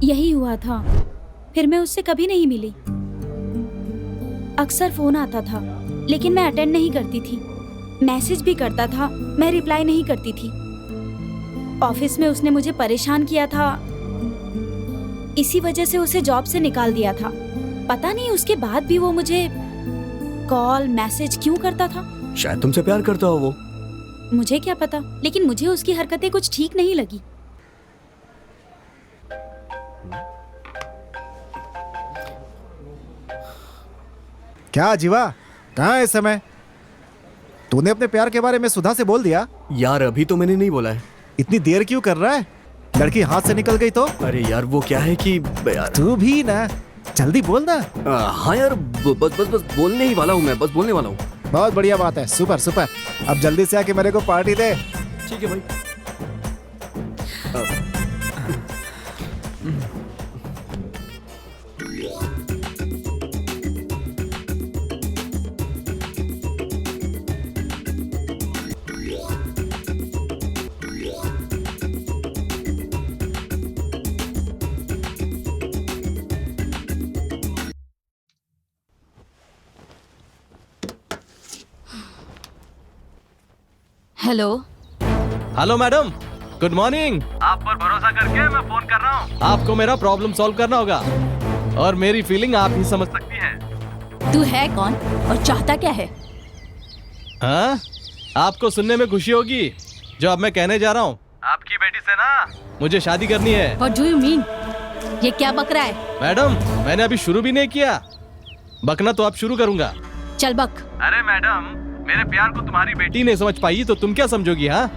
यही हुआ था। फिर मैं उससे कभी नहीं मिली। अक्सर फोन आता था लेकिन मैं अटेंड नहीं करती थी। मैसेज भी करता था, मैं रिप्लाई नहीं करती थी। ऑफिस में उसने मुझे परेशान किया था। इसी वजह से उसे जॉब से निकाल दिया था। पता नहीं उसके बाद भी वो मुझे कॉल मैसेज क्यों करता था। शायद तुमसे प्यार करता हो वो। मुझे क्या पता, लेकिन मुझे उसकी हरकतें कुछ ठीक नहीं लगी। क्या जीवा, कहाँ है इस समय? तूने अपने प्यार के बारे में सुधा से बोल दिया? यार अभी तो मैंने नहीं बोला है। इतनी देर क्यों कर रहा है? लड़की हाथ से निकल गई तो? अरे यार वो क्या है कि यार तू भी ना, जल्दी बोल ना। हाँ यार, बस बोलने ही वाला हूँ मैं, बस बोलने वाला हूँ। बहुत बढ़िया बात है, सुपर सुपर। अब जल्दी से आके मेरे को पार्टी दे। ठीक है भाई। Hello. Hello madam, good morning. आप पर भरोसा करके मैं फोन कर रहा हूँ। आपको मेरा प्रॉब्लम सॉल्व करना होगा और मेरी फीलिंग आप ही समझ सकती है। तू है कौन और चाहता क्या है? हाँ, आपको सुनने में खुशी होगी जो अब मैं कहने जा रहा हूँ। आपकी बेटी से ना मुझे शादी करनी है। What do you mean? ये क्या बक रहा है? मैडम, मैंने अभी शुरू भी नहीं किया। बकना तो आप शुरू करूंगा। चल बक। अरे मैडम, मेरे प्यार को तुम्हारी बेटी नहीं समझ पाई तो तुम क्या समझोगी? हाँ,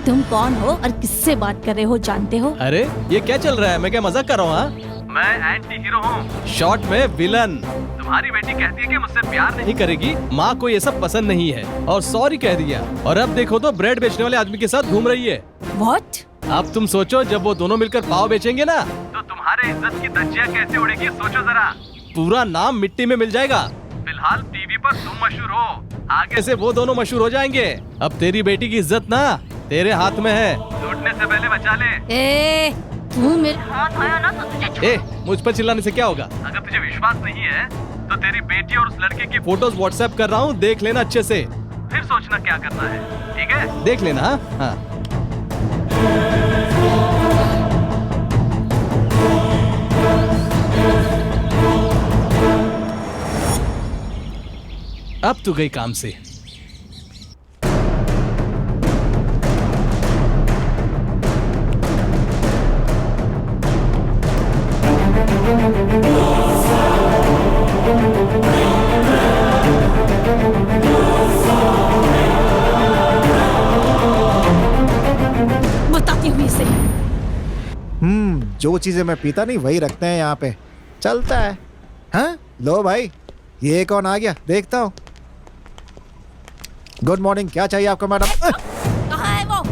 तुम कौन हो और किससे बात कर रहे हो जानते हो? अरे ये क्या चल रहा है? मैं क्या मजाक कर रहा हूँ? हाँ, मैं एंटी हीरो हूँ। शॉर्ट में विलन। तुम्हारी बेटी कहती है कि मुझसे प्यार नहीं नहीं करेगी। माँ को ये सब पसंद नहीं है और सॉरी कह दिया। और अब देखो तो ब्रेड बेचने वाले आदमी के साथ घूम रही है। What? अब तुम सोचो, जब वो दोनों मिलकर पाव बेचेंगे ना, तो तुम्हारे इज्जत की धज्जियाँ कैसे उड़ेगी, सोचो जरा। पूरा नाम मिट्टी में मिल जाएगा। फिलहाल टीवी पर तुम मशहूर हो, आगे से वो दोनों मशहूर हो जाएंगे। अब तेरी बेटी की इज्जत ना तेरे हाथ में है। लूटने से पहले बचा ले। ए, तू मेरे हाथ आया ना तो तुझे ए, मुझ पर चिल्लाने से क्या होगा? अगर तुझे विश्वास नहीं है तो तेरी बेटी और उस लड़के की फोटोज व्हाट्सएप कर रहा हूँ, देख लेना अच्छे से। फिर सोचना क्या करना है, ठीक है? देख लेना। हाँ, अब तू गई काम से। बताती हूँ इसे। जो चीजें मैं पीता नहीं वही रखते हैं यहाँ पे। चलता है। हाँ, लो भाई, ये कौन आ गया देखता हूँ। गुड मॉर्निंग, क्या चाहिए आपको मैडम? कहाँ है वो?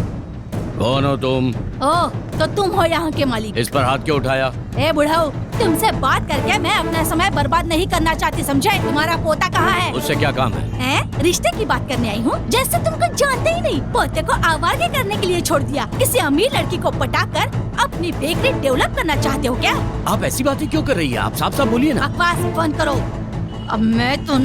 कौन हो तुम? ओ, तो तुम हो यहाँ के मालिक। इस पर हाथ क्यों उठाया? ए बुढ़ाऊ, तुमसे बात करके मैं अपना समय बर्बाद नहीं करना चाहती, समझे? तुम्हारा पोता कहाँ है? उससे क्या काम है? रिश्ते की बात करने आई हूँ। जैसे तुम कुछ जानते ही नहीं। पोते को आवारगी करने के लिए छोड़ दिया। किसी अमीर लड़की को पटाकर अपनी बेकरी डेवलप करना चाहते हो क्या? आप ऐसी बातें क्यों कर रही है? आप साफ साफ बोलिए ना। बकवास बंद करो। अब मैं तो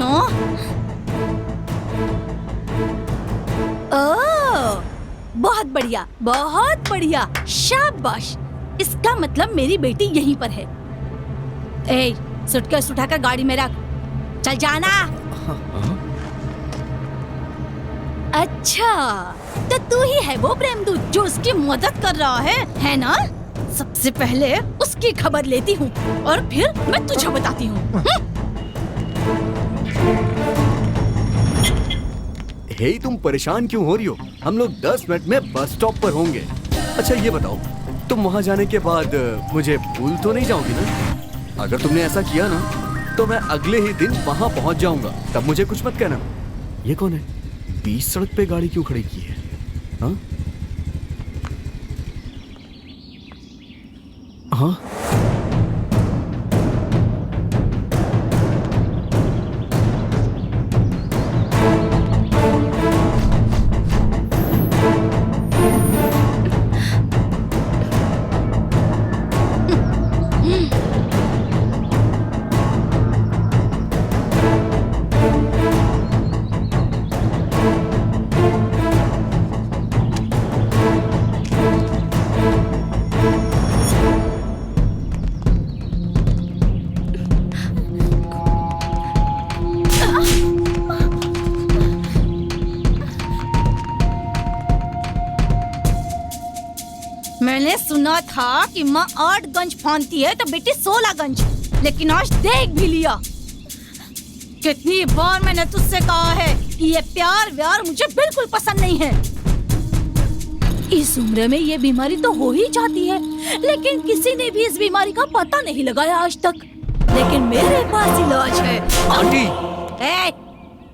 बहुत बढ़िया, बहुत बढ़िया, शाबाश। इसका मतलब मेरी बेटी यहीं पर है। ए, सूटकेस उठाकर गाड़ी में रख, चल जाना। अच्छा, तो तू ही है वो प्रेमदूत जो उसकी मदद कर रहा है ना? सबसे पहले उसकी खबर लेती हूँ और फिर मैं तुझे बताती हूँ। हे, तुम परेशान क्यों हो रही हो? हम लोग 10 मिनट में बस स्टॉप पर होंगे। अच्छा ये बताओ, तुम वहाँ जाने के बाद मुझे भूल तो नहीं जाओगी ना? अगर तुमने ऐसा किया ना तो मैं अगले ही दिन वहाँ पहुँच जाऊंगा, तब मुझे कुछ मत कहना। ये कौन है? बीच सड़क पे गाड़ी क्यों खड़ी की है? हाँ हाँ, मैंने सुना था कि माँ 8 गंज फांदती है तो बेटी 16 गंज, लेकिन आज देख भी लिया। कितनी बार मैंने तुझसे कहा है कि ये प्यार व्यार मुझे बिल्कुल पसंद नहीं है। इस उम्र में ये बीमारी तो हो ही जाती है, लेकिन किसी ने भी इस बीमारी का पता नहीं लगाया आज तक। लेकिन मेरे पास इलाज है। आंटी,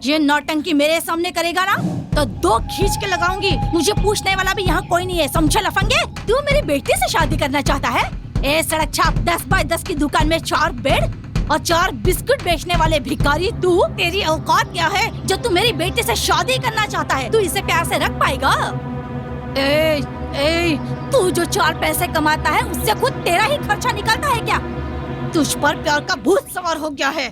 ये नौटंकी मेरे सामने करेगा ना तो 2 खींच के लगाऊंगी। मुझे पूछने वाला भी यहाँ कोई नहीं है, समझे लफंगे? तू मेरी बेटी से शादी करना चाहता है? ए सड़क छाप 10 बाय 10 की दुकान में 4 बेड और 4 बिस्कुट बेचने वाले भिखारी तू? तेरी औकात क्या है जो तू मेरी बेटी से शादी करना चाहता है? तू इसे प्यार से रख पाएगा? तू जो 4 पैसे कमाता है उससे खुद तेरा ही खर्चा निकलता है क्या? तुझ पर प्यार का भूत सवार हो गया है।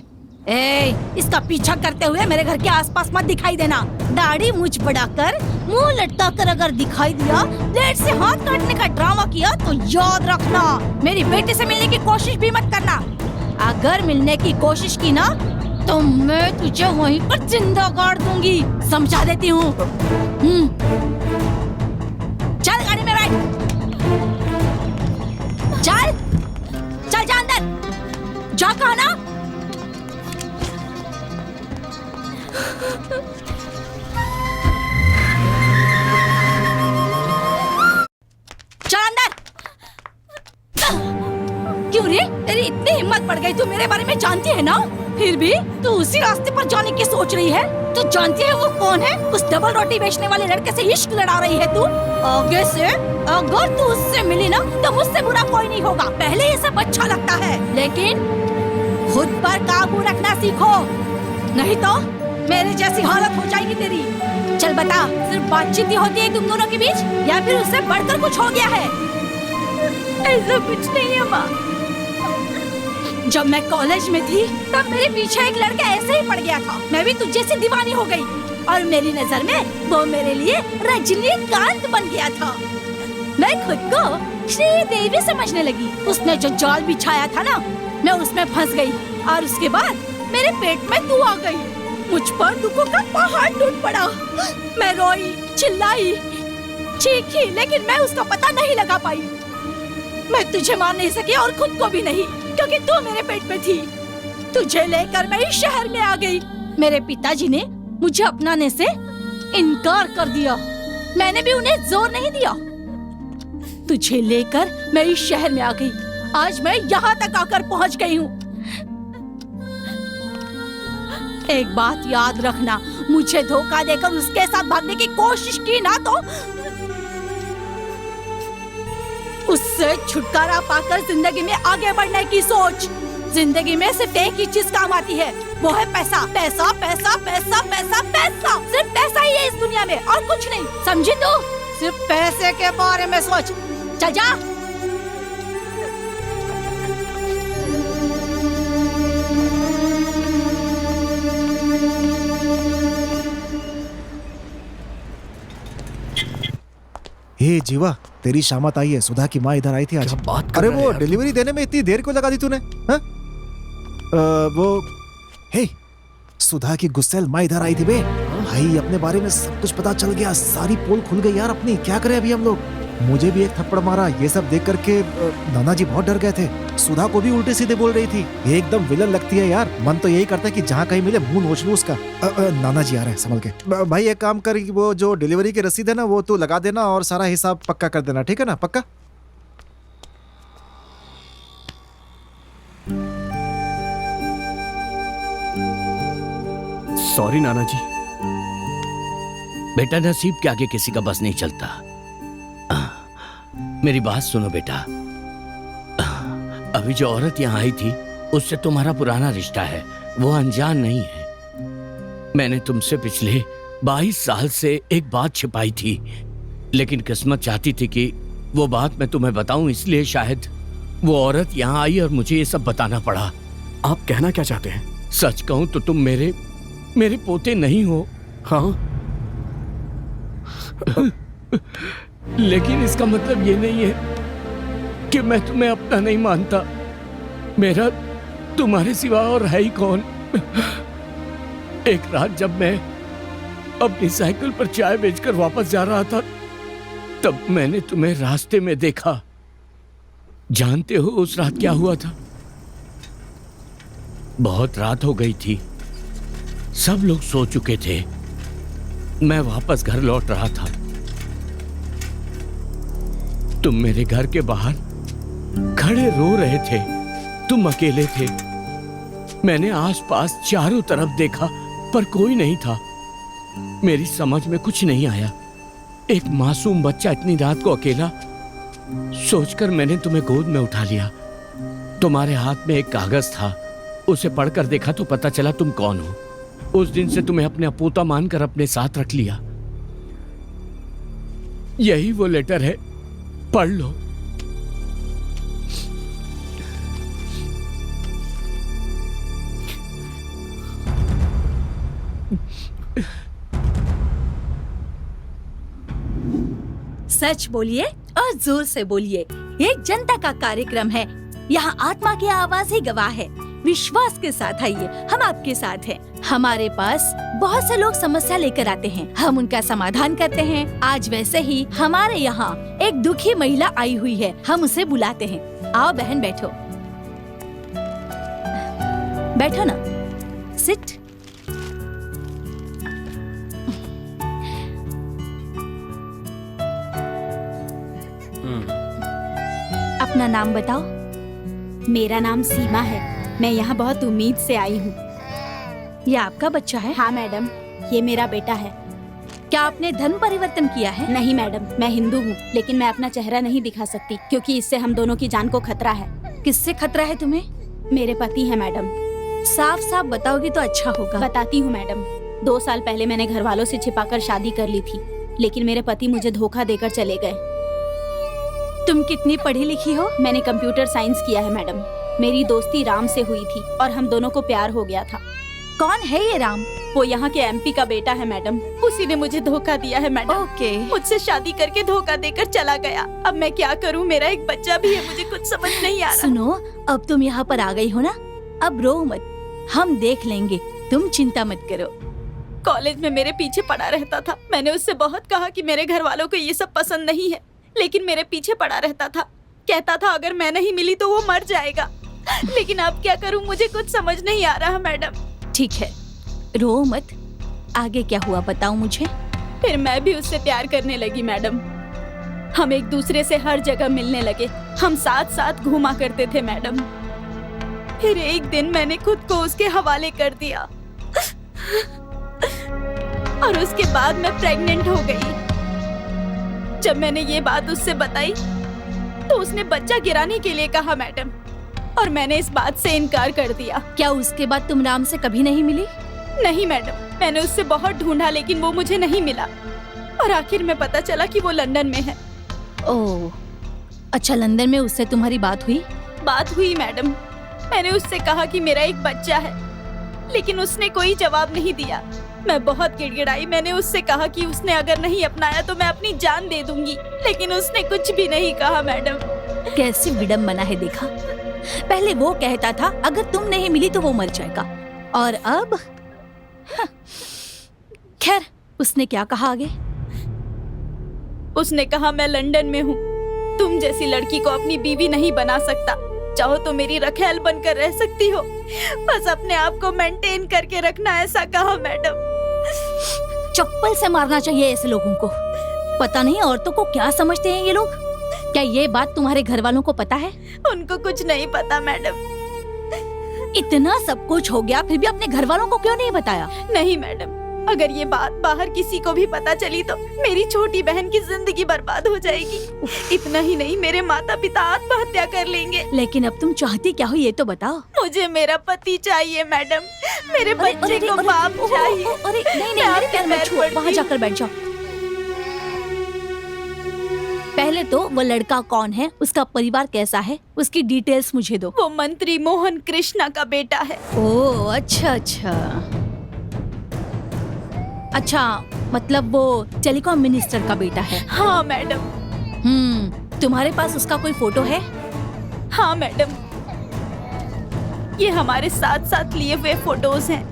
इसका पीछा करते हुए मेरे घर के आसपास मत दिखाई देना। दाढ़ी मुझ बढ़ाकर मुंह लटकाकर अगर दिखाई दिया, ब्लेड से हाथ काटने का ड्रामा किया तो याद रखना, मेरी बेटी से मिलने की कोशिश भी मत करना। अगर मिलने की कोशिश की ना तो मैं तुझे वहीं पर जिंदा गाड़ दूंगी, समझा देती हूँ। चल गाड़ी में बैठ, चल चल जा अंदर जा, कहा ना। चल अंदर। क्यों रे, तेरी इतनी हिम्मत बढ़ गई? तू मेरे बारे में जानती है ना, फिर भी तू उसी रास्ते पर जाने की सोच रही है। तू जानती है वो कौन है? उस डबल रोटी बेचने वाले लड़के से इश्क लड़ा रही है तू। आगे से अगर तू उससे मिली ना तो मुझसे बुरा कोई नहीं होगा। पहले ये सब अच्छा लगता है, लेकिन खुद पर काबू रखना सीखो, नहीं तो मेरे जैसी हालत हो जाएगी तेरी। चल बता, सिर्फ बातचीत ही होती है तुम दोनों के बीच या फिर उससे बढ़कर कुछ हो गया है? ऐसा कुछ नहीं है माँ। जब मैं कॉलेज में थी तब मेरे पीछे एक लड़का ऐसे ही पड़ गया था। मैं भी तुझे से दीवानी हो गई और मेरी नजर में वो मेरे लिए रजनीकांत बन गया था। मैं खुद को श्रीदेवी समझने लगी। उसने जो जाल बिछाया था ना, मैं उसमें फंस गई और उसके बाद मेरे पेट में तू आ गई। मुझ पर दुखों का पहाड़ टूट पड़ा। मैं रोई, चिल्लाई, चीखी, लेकिन मैं उसका पता नहीं लगा पाई। मैं तुझे मार नहीं सकी और खुद को भी नहीं, क्योंकि तू मेरे पेट में थी। तुझे लेकर मैं इस शहर में आ गई। मेरे पिताजी ने मुझे अपनाने से इनकार कर दिया। मैंने भी उन्हें जोर नहीं दिया। तुझे लेकर मैं इस शहर में आ गई। आज मैं यहाँ तक आकर पहुँच गई हूँ। एक बात याद रखना, मुझे धोखा देकर उसके साथ भागने की कोशिश की ना तो उससे छुटकारा पाकर जिंदगी में आगे बढ़ने की सोच। जिंदगी में सिर्फ एक ही चीज काम आती है, वो है पैसा। पैसा पैसा पैसा पैसा पैसा, सिर्फ पैसा ही है इस दुनिया में और कुछ नहीं, समझी तू? सिर्फ पैसे के बारे में सोच। चल जा। हे जीवा, तेरी शामत आई है। सुधा की माँ इधर आई थी आज। बात अरे वो डिलीवरी देने में इतनी देर क्यों लगा दी तूने? हाँ? वो हे, सुधा की गुस्सेल माँ इधर आई थी बे। भाई अपने बारे में सब कुछ पता चल गया, सारी पोल खुल गई यार अपनी। क्या करें अभी हम लोग? मुझे भी एक थप्पड़ मारा। ये सब देख करके नाना जी बहुत डर गए थे। सुधा को भी उल्टे सीधे बोल रही थी। ये एकदम विलन लगती है यार। मन तो यही करता है कि जहाँ कहीं मिले मुंह नोच लूं उसका। नाना जी आ रहे हैं, संभल के। भाई एक काम कर, वो जो डिलीवरी की रसीद है ना वो तू लगा देना और सारा हिसाब पक्का कर देना, ठीक है ना? पक्का। सॉरी नाना जी। बेटा, नसीब के आगे किसी का बस नहीं चलता। मेरी बात सुनो बेटा, अभी जो औरत यहाँ आई थी उससे तुम्हारा पुराना रिश्ता है, वो अनजान नहीं है। मैंने तुमसे पिछले 22 साल से एक बात छिपाई थी, लेकिन किस्मत चाहती थी कि वो बात मैं तुम्हें बताऊं, इसलिए शायद वो औरत यहाँ आई और मुझे ये सब बताना पड़ा। आप कहना क्या चाहते हैं? सच कहूं तो तुम मेरे पोते नहीं हो। हाँ। लेकिन इसका मतलब ये नहीं है कि मैं तुम्हें अपना नहीं मानता। मेरा तुम्हारे सिवा और है ही कौन। एक रात जब मैं अपनी साइकिल पर चाय बेचकर वापस जा रहा था, तब मैंने तुम्हें रास्ते में देखा। जानते हो उस रात क्या हुआ था? बहुत रात हो गई थी, सब लोग सो चुके थे। मैं वापस घर लौट रहा था। तुम मेरे घर के बाहर खड़े रो रहे थे। तुम अकेले थे। मैंने आसपास चारों तरफ देखा पर कोई नहीं था। मेरी समझ में कुछ नहीं आया। एक मासूम बच्चा इतनी रात को अकेला, सोचकर मैंने तुम्हें गोद में उठा लिया। तुम्हारे हाथ में एक कागज था, उसे पढ़कर देखा तो पता चला तुम कौन हो। उस दिन से तुम्हें अपने अपोता मानकर अपने साथ रख लिया। यही वो लेटर है, पढ़ लो। सच बोलिए और जोर से बोलिए। ये जनता का कार्यक्रम है, यहाँ आत्मा की आवाज ही गवाह है। विश्वास के साथ आइए, हम आपके साथ हैं। हमारे पास बहुत से लोग समस्या लेकर आते हैं, हम उनका समाधान करते हैं। आज वैसे ही हमारे यहाँ एक दुखी महिला आई हुई है, हम उसे बुलाते हैं। आओ बहन, बैठो। बैठो ना, सिट। अपना नाम बताओ। मेरा नाम सीमा है, मैं यहाँ बहुत उम्मीद से आई हूँ। ये आपका बच्चा है? हाँ मैडम, ये मेरा बेटा है। क्या आपने धर्म परिवर्तन किया है? नहीं मैडम, मैं हिंदू हूँ, लेकिन मैं अपना चेहरा नहीं दिखा सकती क्योंकि इससे हम दोनों की जान को खतरा है। किससे खतरा है तुम्हें? मेरे पति है मैडम। साफ साफ बताओगी तो अच्छा होगा। बताती हूँ मैडम। 2 साल पहले मैंने घर वालों से छिपाकर शादी कर ली थी, लेकिन मेरे पति मुझे धोखा देकर चले गए। तुम कितनी पढ़ी लिखी हो? मैंने कंप्यूटर साइंस किया है मैडम। मेरी दोस्ती राम से हुई थी और हम दोनों को प्यार हो गया था। कौन है ये राम? वो यहाँ के एमपी का बेटा है मैडम। उसी ने मुझे धोखा दिया है मैडम। ओके। मुझसे शादी करके धोखा देकर चला गया। अब मैं क्या करूँ? मेरा एक बच्चा भी है, मुझे कुछ समझ नहीं आ रहा। सुनो, अब तुम यहाँ पर आ गई हो ना, अब रो मत, हम देख लेंगे, तुम चिंता मत करो। कॉलेज में मेरे पीछे पड़ा रहता था। मैंने उससे बहुत कहा कि मेरे घर वालों को ये सब पसंद नहीं है, लेकिन मेरे पीछे पड़ा रहता था। कहता था अगर मैं नहीं मिली तो वो मर जाएगा। लेकिन अब क्या करूं, मुझे कुछ समझ नहीं आ रहा मैडम। ठीक है, रो मत। आगे क्या हुआ बताओ मुझे। फिर मैं भी उससे प्यार करने लगी मैडम। हम एक दूसरे से हर जगह मिलने लगे। हम साथ साथ घूमा करते थे मैडम। फिर एक दिन मैंने खुद को उसके हवाले कर दिया और उसके बाद मैं प्रेग्नेंट हो गई। जब मैंने ये बात उससे बताई तो उसने बच्चा गिराने के लिए कहा मैडम, और मैंने इस बात से इनकार कर दिया। क्या उसके बाद तुम राम से कभी नहीं मिली? नहीं मैडम, मैंने उससे बहुत ढूंढा लेकिन वो मुझे नहीं मिला, और आखिर में पता चला कि वो लंदन में है। ओह, अच्छा, लंदन में उससे तुम्हारी बात हुई? बात हुई मैडम, मैंने उससे कहा कि मेरा एक बच्चा है, लेकिन उसने कोई जवाब नहीं दिया। मैं बहुत गिड़गिड़ाई। मैंने उससे कहा कि उसने अगर नहीं अपनाया तो मैं अपनी जान दे दूंगी, लेकिन उसने कुछ भी नहीं कहा मैडम। कैसी विडम्बना है, देखा? पहले वो कहता था अगर तुम नहीं मिली तो वो मर जाएगा, और अब खैर, उसने क्या कहा आगे? उसने कहा मैं लंदन में हूँ, तुम जैसी लड़की को अपनी बीवी नहीं बना सकता, चाहो तो मेरी रखैल बनकर रह सकती हो, बस अपने आप को मेंटेन करके रखना, ऐसा कहा मैडम। चप्पल से मारना चाहिए ऐसे लोगों को। पता नहीं औरतों को क्या समझते हैं ये लोग। क्या ये बात तुम्हारे घर वालों को पता है? उनको कुछ नहीं पता मैडम। इतना सब कुछ हो गया फिर भी अपने घर वालों को क्यों नहीं बताया? नहीं मैडम, अगर ये बात बाहर किसी को भी पता चली तो मेरी छोटी बहन की जिंदगी बर्बाद हो जाएगी। इतना ही नहीं, मेरे माता पिता आत्महत्या कर लेंगे। लेकिन अब तुम चाहती क्या हो ये तो बताओ। मुझे मेरा पति चाहिए मैडम, मेरे बच्चे को बाप चाहिए। अरे नहीं नहीं, मेरे पैर मत छुओ, वहाँ जाकर बैठ जाओ। पहले तो वो लड़का कौन है, उसका परिवार कैसा है, उसकी डिटेल्स मुझे दो। वो मंत्री मोहन कृष्णा का बेटा है। ओह अच्छा अच्छा अच्छा, मतलब वो टेलीकॉम मिनिस्टर का बेटा है। हाँ मैडम। तुम्हारे पास उसका कोई फोटो है? हाँ मैडम, ये हमारे साथ साथ लिए हुए फोटोज हैं।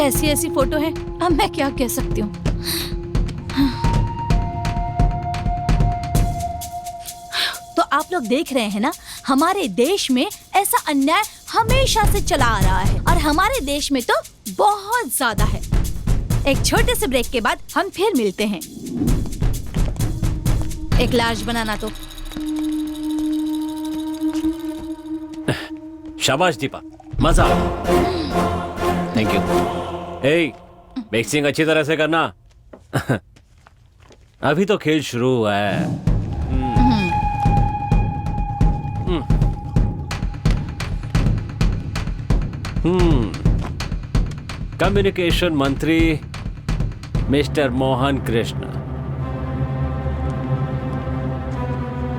ऐसी ऐसी फोटो है, अब मैं क्या कह सकती हूँ। तो आप लोग देख रहे हैं ना, हमारे देश में ऐसा अन्याय हमेशा से चला आ रहा है, और हमारे देश में तो बहुत ज्यादा है। एक छोटे से ब्रेक के बाद हम फिर मिलते हैं। एक लाश बनाना तो। शाबाश दीपा, मजा। Thank you. ए, मिक्सिंग अच्छी तरह से करना। अभी तो खेल शुरू हुआ है। कम्युनिकेशन मंत्री मिस्टर मोहन कृष्ण,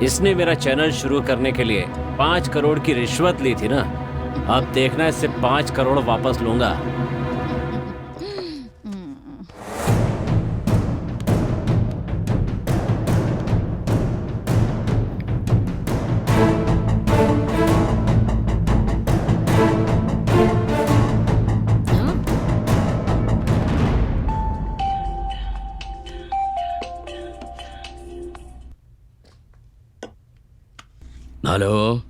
इसने मेरा चैनल शुरू करने के लिए 5 करोड़ की रिश्वत ली थी ना। अब देखना, इससे 5 करोड़ वापस लूंगा। हेलो,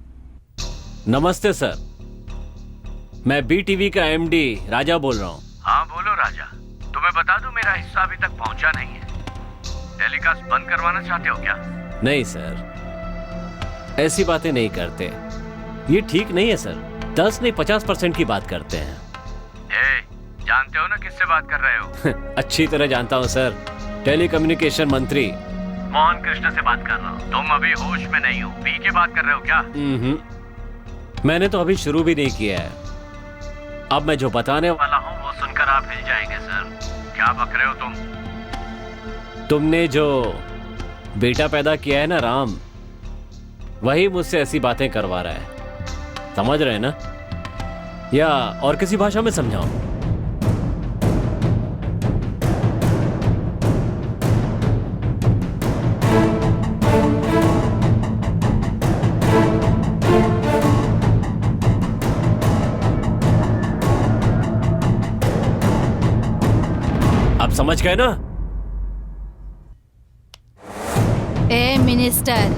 नमस्ते सर, मैं BTV का MD राजा बोल रहा हूँ। हाँ बोलो राजा, तुम्हें बता दूं मेरा हिस्सा अभी तक पहुंचा नहीं है। टेलीकास्ट बंद करवाना चाहते हो क्या? नहीं सर, ऐसी बातें नहीं करते, ये ठीक नहीं है सर। 10 नहीं 50% की बात करते हैं। जानते हो ना किससे बात कर रहे हो? अच्छी तरह जानता हूँ सर, टेलीकम्युनिकेशन मंत्री मोहन कृष्ण से बात कर रहा हूँ। तुम अभी होश में नहीं हो, पी के बात कर रहे हो क्या? मैंने तो अभी शुरू भी नहीं किया है। अब मैं जो बताने वाला हूँ वो सुनकर आप हिल जाएंगे सर। क्या बक रहे हो तुम? तुमने जो बेटा पैदा किया है ना राम, वही मुझसे ऐसी बातें करवा रहा है। समझ रहे हैं ना? या और किसी भाषा में समझाऊं? समझ गए ना? ए मिनिस्टर,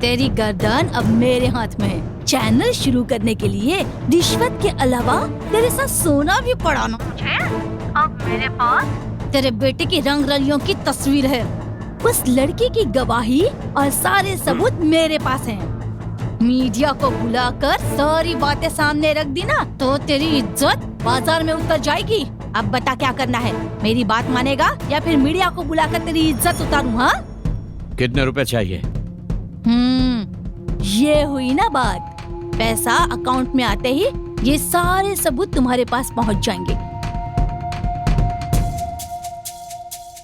तेरी गर्दन अब मेरे हाथ में है। चैनल शुरू करने के लिए रिश्वत के अलावा तेरे साथ सोना भी पड़ाना मुझे। अब मेरे पास तेरे बेटे की रंग रलियों की तस्वीर है। उस लड़की की गवाही और सारे सबूत मेरे पास हैं। मीडिया को बुलाकर सारी बातें सामने रख दी ना तो तेरी इज्जत बाजार में उतर जाएगी। अब बता क्या करना है, मेरी बात मानेगा या फिर मीडिया को बुलाकर तेरी इज्जत उतारूं? हाँ, कितने रुपए चाहिए? ये हुई ना बात। पैसा अकाउंट में आते ही ये सारे सबूत तुम्हारे पास पहुंच जाएंगे।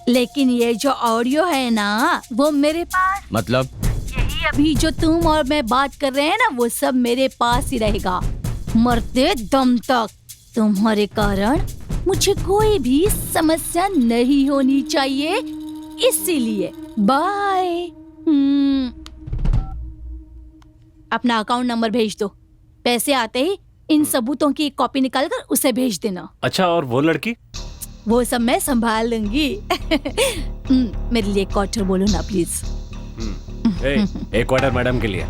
लेकिन ये जो ऑडियो है ना वो मेरे पास, मतलब? यही अभी जो तुम और मैं बात कर रहे हैं ना वो सब मेरे पास ही रहेगा मरते दम तक। तुम्हारे कारण मुझे कोई भी समस्या नहीं होनी चाहिए, इसीलिए बाय। अपना अकाउंट नंबर भेज दो। पैसे आते ही इन सबूतों की एक कॉपी निकालकर उसे भेज देना। अच्छा, और वो लड़की? वो सब मैं संभाल लूंगी। मेरे लिए क्वार्टर बोलो ना प्लीज। एक क्वार्टर मैडम के लिए।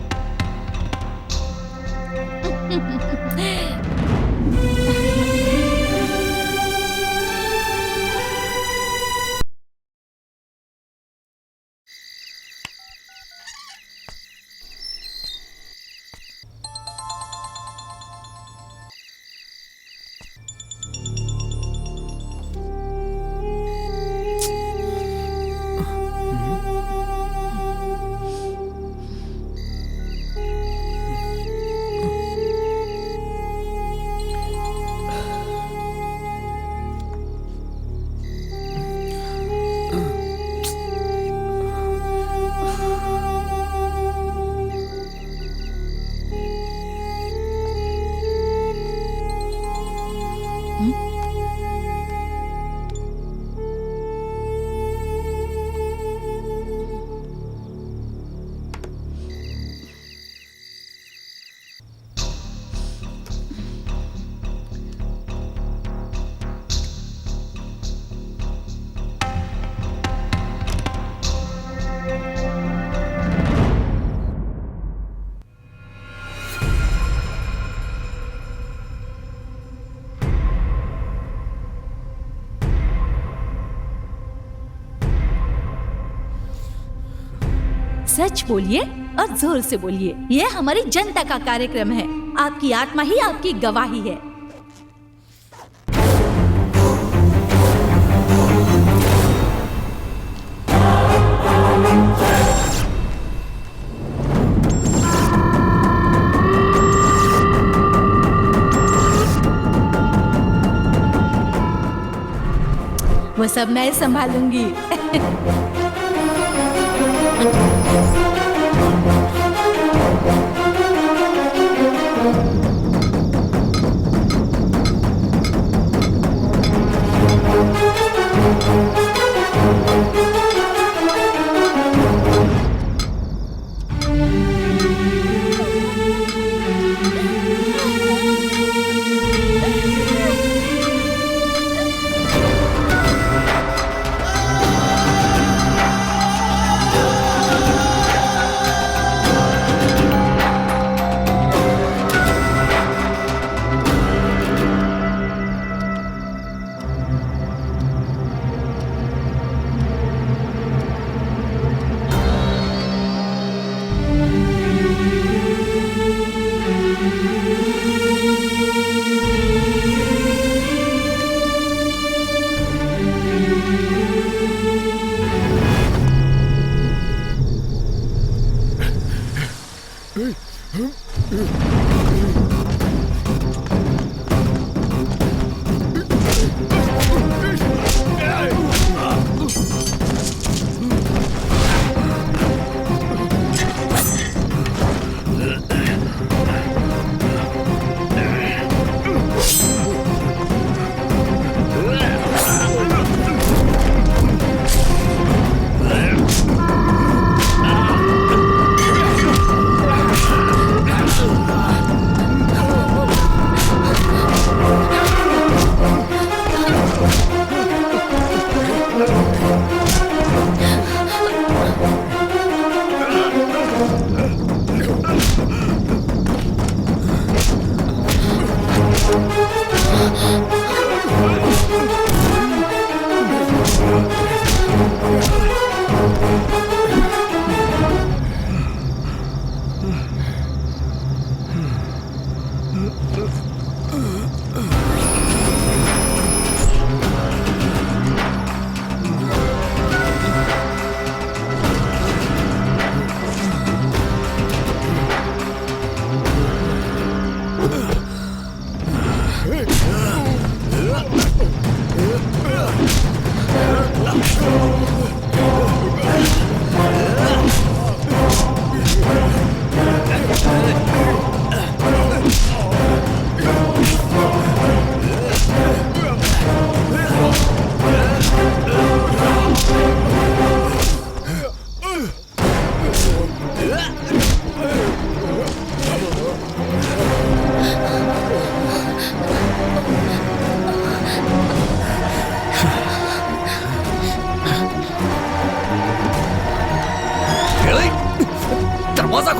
सच बोलिए और जोर से बोलिए, ये हमारी जनता का कार्यक्रम है। आपकी आत्मा ही आपकी गवाही है। वो सब मैं संभालूंगी।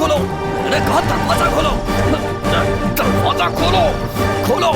खोलो, मैंने कहा दरवाजा खोलो, दरवाजा खोलो, खोलो।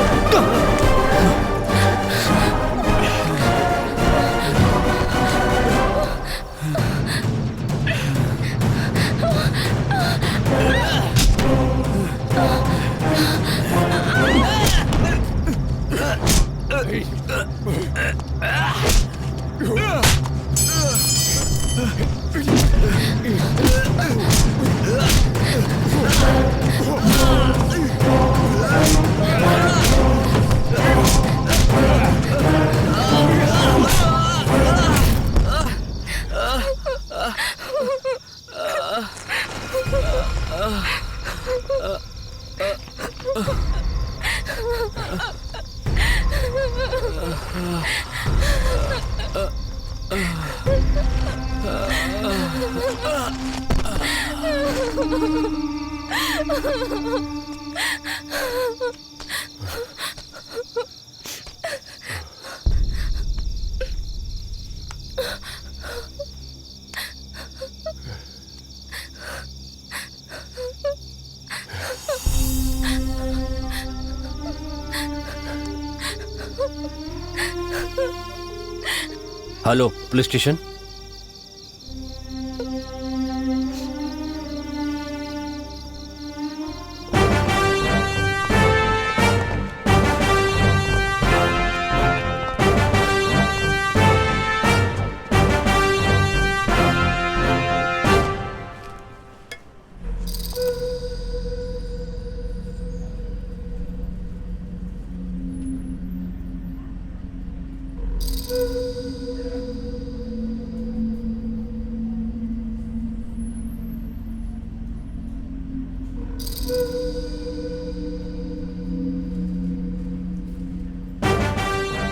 Hello, police station.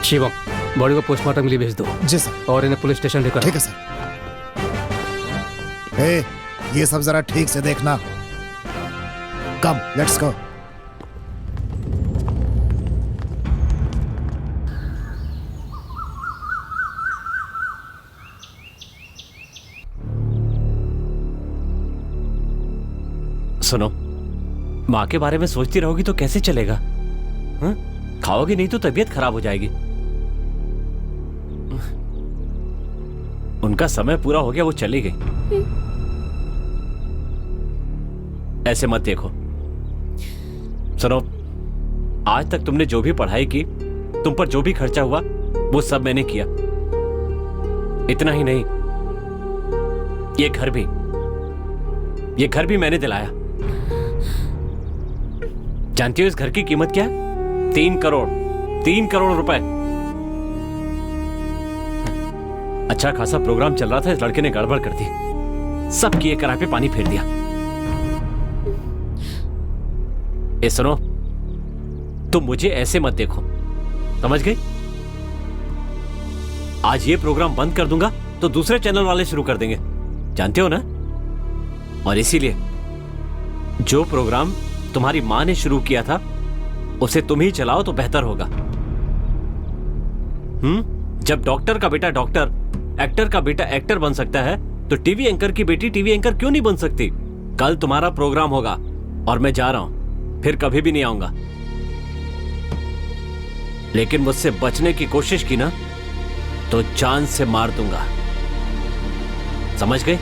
Shivam, body को पोस्टमार्टम के लिए भेज दो। जी सर। और इन्हें पुलिस स्टेशन लेकर। ठीक है सर। ये सब जरा ठीक से देखना। कम, लेट्स गो। सुनो, माँ के बारे में सोचती रहोगी तो कैसे चलेगा? हाँ? खाओगी नहीं तो तबीयत खराब हो जाएगी। उनका समय पूरा हो गया, वो चली गई। ऐसे मत देखो। सुनो, आज तक तुमने जो भी पढ़ाई की, तुम पर जो भी खर्चा हुआ, वो सब मैंने किया। इतना ही नहीं, ये घर भी मैंने दिलाया। जानती हो इस घर की कीमत क्या है? 3 करोड़ रुपए। अच्छा खासा प्रोग्राम चल रहा था, इस लड़के ने गड़बड़ कर दी, सब किए कराए पे पानी फेर दिया। ए सुनो, तुम मुझे ऐसे मत देखो, समझ गई? आज ये प्रोग्राम बंद कर दूंगा तो दूसरे चैनल वाले शुरू कर देंगे, जानते हो ना? और इसीलिए जो प्रोग्राम तुम्हारी मां ने शुरू किया था उसे तुम ही चलाओ तो बेहतर होगा। जब डॉक्टर का बेटा डॉक्टर, एक्टर का बेटा एक्टर बन सकता है तो टीवी एंकर की बेटी टीवी एंकर क्यों नहीं बन सकती? कल तुम्हारा प्रोग्राम होगा और मैं जा रहा हूं, फिर कभी भी नहीं आऊंगा। लेकिन मुझसे बचने की कोशिश की ना तो जान से मार दूंगा, समझ गए?